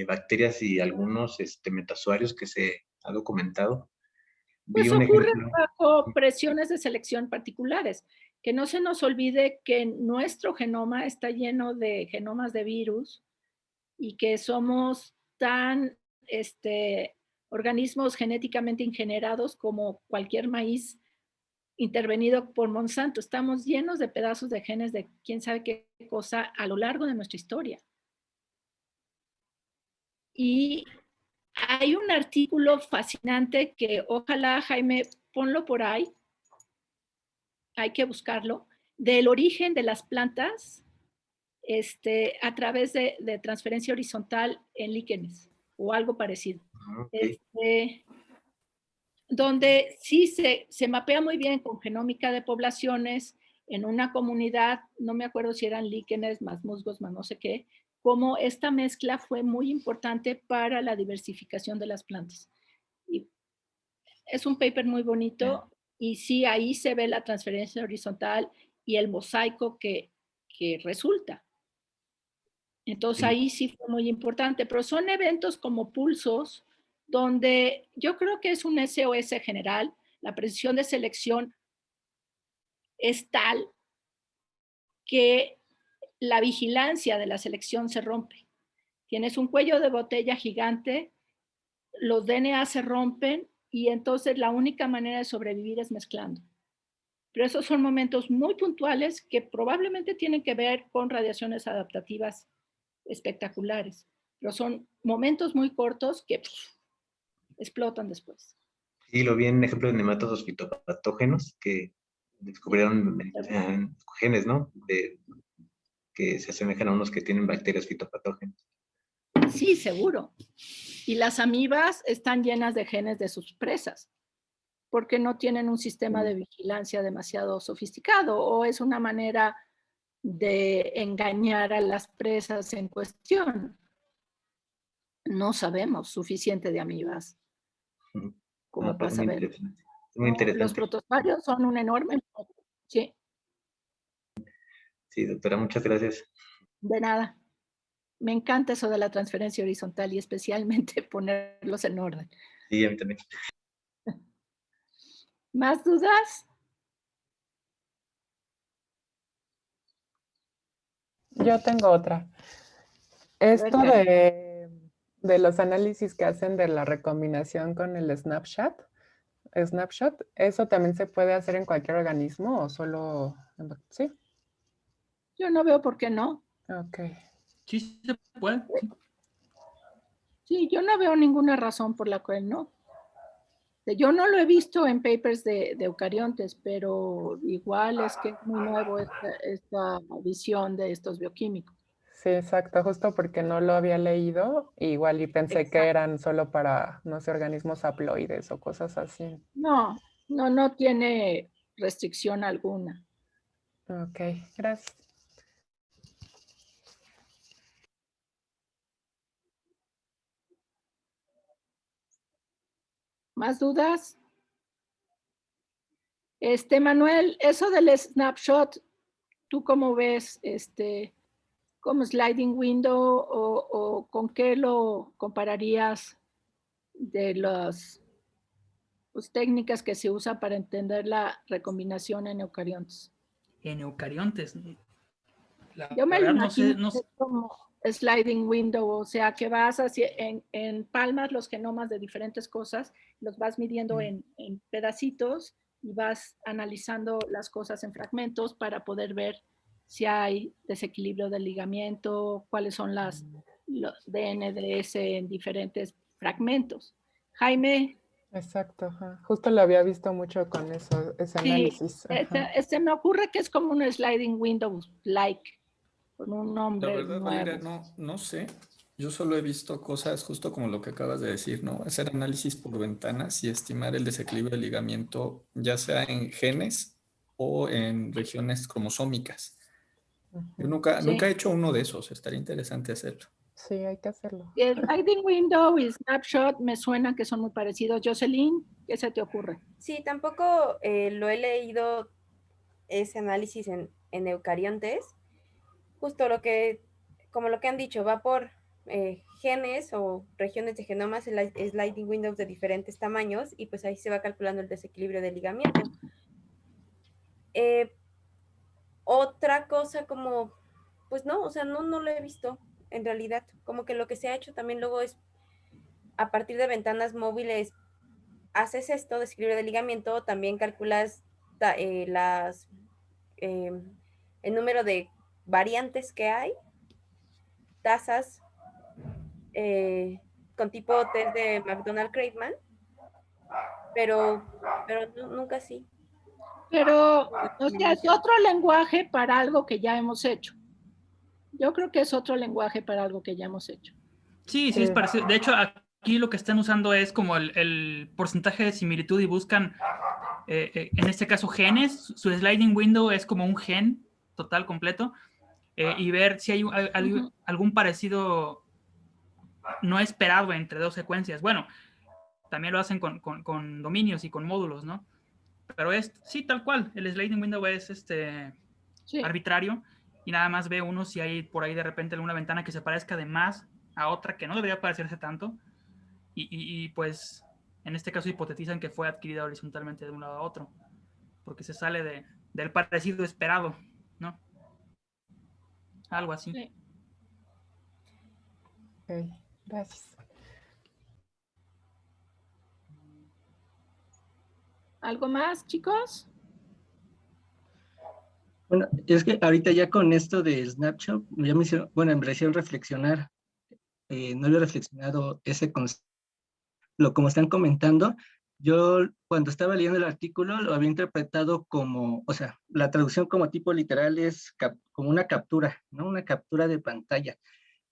bacterias y algunos metasuarios que se ha documentado. Pues ocurre bajo presiones de selección particulares. Que no se nos olvide que nuestro genoma está lleno de genomas de virus y que somos tan organismos genéticamente ingenerados como cualquier maíz intervenido por Monsanto. Estamos llenos de pedazos de genes de quién sabe qué cosa a lo largo de nuestra historia. Y hay un artículo fascinante que ojalá, Jaime, ponlo por ahí, hay que buscarlo, del origen de las plantas a través de transferencia horizontal en líquenes o algo parecido. Okay. Donde sí se mapea muy bien con genómica de poblaciones en una comunidad, no me acuerdo si eran líquenes más musgos más no sé qué, cómo esta mezcla fue muy importante para la diversificación de las plantas. Y es un paper muy bonito y sí, ahí se ve la transferencia horizontal y el mosaico que resulta. Entonces ahí sí fue muy importante, pero son eventos como pulsos donde yo creo que es un SOS general, la presión de selección es tal que la vigilancia de la selección se rompe. Tienes un cuello de botella gigante, los DNA se rompen y entonces la única manera de sobrevivir es mezclando. Pero esos son momentos muy puntuales que probablemente tienen que ver con radiaciones adaptativas espectaculares, pero son momentos muy cortos que explotan después. Sí, lo vi en ejemplo de nemátodos fitopatógenos que descubrieron genes, ¿no? Que se asemejan a unos que tienen bacterias fitopatógenas. Sí, seguro. Y las amibas están llenas de genes de sus presas, porque no tienen un sistema de vigilancia demasiado sofisticado, o es una manera de engañar a las presas en cuestión. No sabemos suficiente de amibas como para saber. Muy interesante. Los protozoarios son un enorme... Sí. Sí, doctora, muchas gracias. De nada. Me encanta eso de la transferencia horizontal y especialmente ponerlos en orden. Sí, a mí también. ¿Más dudas? Yo tengo otra. Esto de los análisis que hacen de la recombinación con el snapshot, ¿eso también se puede hacer en cualquier organismo o solo sí? Yo no veo por qué no. Ok. Sí se puede. Sí, yo no veo ninguna razón por la cual no. Yo no lo he visto en papers de eucariontes, pero igual es que es muy nuevo esta visión de estos bioquímicos. Sí, exacto, justo porque no lo había leído, igual y pensé que eran solo para, no sé, organismos haploides o cosas así. No tiene restricción alguna. Ok, gracias. ¿Más dudas? Manuel, eso del snapshot, ¿tú cómo ves? ¿Como sliding window o con qué lo compararías de las técnicas que se usan para entender la recombinación en eucariontes? En eucariontes. Yo me lo imagino no sé. como sliding window, o sea, que vas en palmas los genomas de diferentes cosas, los vas midiendo en pedacitos y vas analizando las cosas en fragmentos para poder ver si hay desequilibrio del ligamiento, cuáles son los DNDS en diferentes fragmentos. Jaime. Exacto, justo lo había visto mucho con eso, ese análisis. Me ocurre que es como un sliding window like, con un nombre. La verdad, Valeria, no sé. Yo solo he visto cosas justo como lo que acabas de decir, ¿no? Hacer análisis por ventanas y estimar el desequilibrio del ligamiento, ya sea en genes o en regiones cromosómicas. Yo nunca he hecho uno de esos. Estaría interesante hacerlo. Sí, hay que hacerlo. El sliding window y snapshot me suenan que son muy parecidos. Jocelyn, ¿qué se te ocurre? Sí, tampoco lo he leído ese análisis en eucariontes. Justo como lo que han dicho, va por genes o regiones de genomas, sliding windows de diferentes tamaños, y pues ahí se va calculando el desequilibrio del ligamiento. Otra cosa como, pues no, o sea, no lo he visto en realidad. Como que lo que se ha hecho también luego es, a partir de ventanas móviles, haces esto, desequilibrio del ligamiento, también calculas el número de variantes que hay, tasas con tipo test de McDonald-Craigman, pero nunca sí. Pero, o sea, es otro lenguaje para algo que ya hemos hecho. Yo creo que es otro lenguaje para algo que ya hemos hecho. Sí, es parecido. De hecho, aquí lo que están usando es como el porcentaje de similitud y buscan, en este caso, genes. Su sliding window es como un gen total, completo, y ver si hay algún parecido no esperado entre dos secuencias. Bueno, también lo hacen con dominios y con módulos, ¿no? Pero sí, tal cual. El sliding window es arbitrario y nada más ve uno si hay por ahí de repente alguna ventana que se parezca de más a otra que no debería parecerse tanto y pues en este caso hipotetizan que fue adquirida horizontalmente de un lado a otro porque se sale del parecido esperado, ¿no? Algo así. Sí. Ok, gracias. ¿Algo más, chicos? Bueno, es que ahorita ya con esto de Snapshot, ya me hicieron, bueno, me hicieron reflexionar. No había reflexionado ese concepto como están comentando, yo cuando estaba leyendo el artículo lo había interpretado como, o sea, la traducción como tipo literal es como una captura, ¿no? Una captura de pantalla.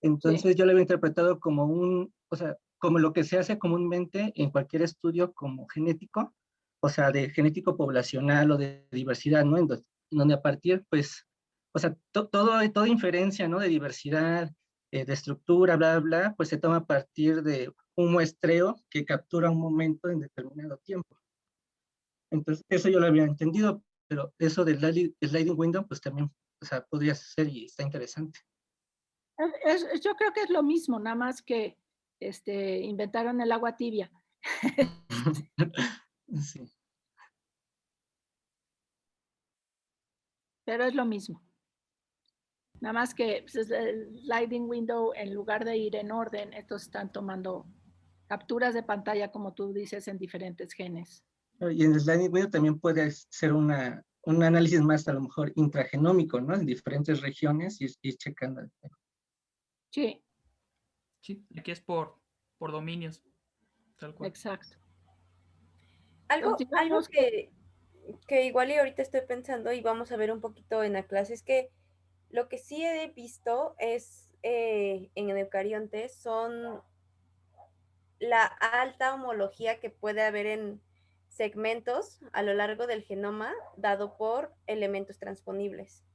Entonces yo lo había interpretado como o sea, como lo que se hace comúnmente en cualquier estudio como genético, o sea, de genético poblacional o de diversidad, ¿no? En donde a partir, pues, o sea, toda inferencia, ¿no? De diversidad, de estructura, bla, bla, pues se toma a partir de un muestreo que captura un momento en determinado tiempo. Entonces, eso yo lo había entendido, pero eso del sliding window, pues también, o sea, podría ser y está interesante. Yo creo que es lo mismo, nada más que inventaron el agua tibia. Sí. Pero es lo mismo. Nada más que pues, el sliding window, en lugar de ir en orden, estos están tomando capturas de pantalla, como tú dices, en diferentes genes. Y en el sliding window también puede ser un análisis más a lo mejor intragenómico, ¿no? En diferentes regiones y checando. Sí. Sí, aquí es por dominios. Tal cual. Exacto. Algo que igual y ahorita estoy pensando y vamos a ver un poquito en la clase es que lo que sí he visto es en eucariontes son la alta homología que puede haber en segmentos a lo largo del genoma dado por elementos transponibles.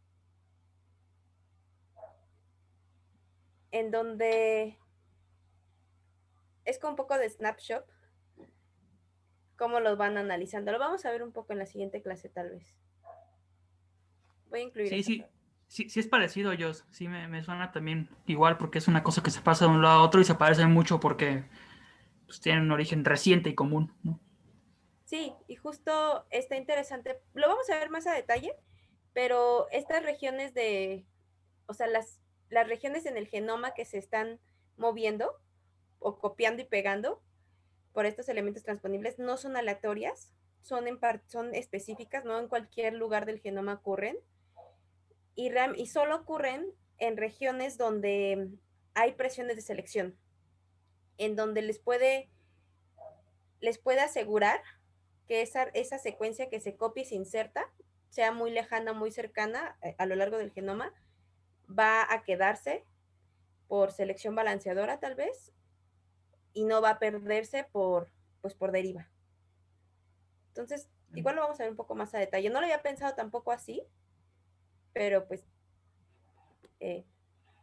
En donde es con un poco de snapshot cómo los van analizando. Lo vamos a ver un poco en la siguiente clase tal vez. Voy a incluir Sí, es parecido, Jos. Sí, me suena también igual porque es una cosa que se pasa de un lado a otro y se parece mucho porque pues, tienen un origen reciente y común, ¿no? Sí, y justo está interesante. Lo vamos a ver más a detalle, pero estas regiones o sea, las regiones en el genoma que se están moviendo o copiando y pegando por estos elementos transponibles no son aleatorias, son específicas, no en cualquier lugar del genoma ocurren y solo ocurren en regiones donde hay presiones de selección, en donde les puede asegurar que esa secuencia que se copia y se inserta, sea muy lejana, muy cercana a lo largo del genoma, va a quedarse por selección balanceadora tal vez y no va a perderse por deriva. Entonces, igual lo vamos a ver un poco más a detalle. No lo había pensado tampoco así, pero pues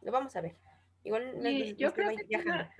lo vamos a ver. Igual yo creo que viajando.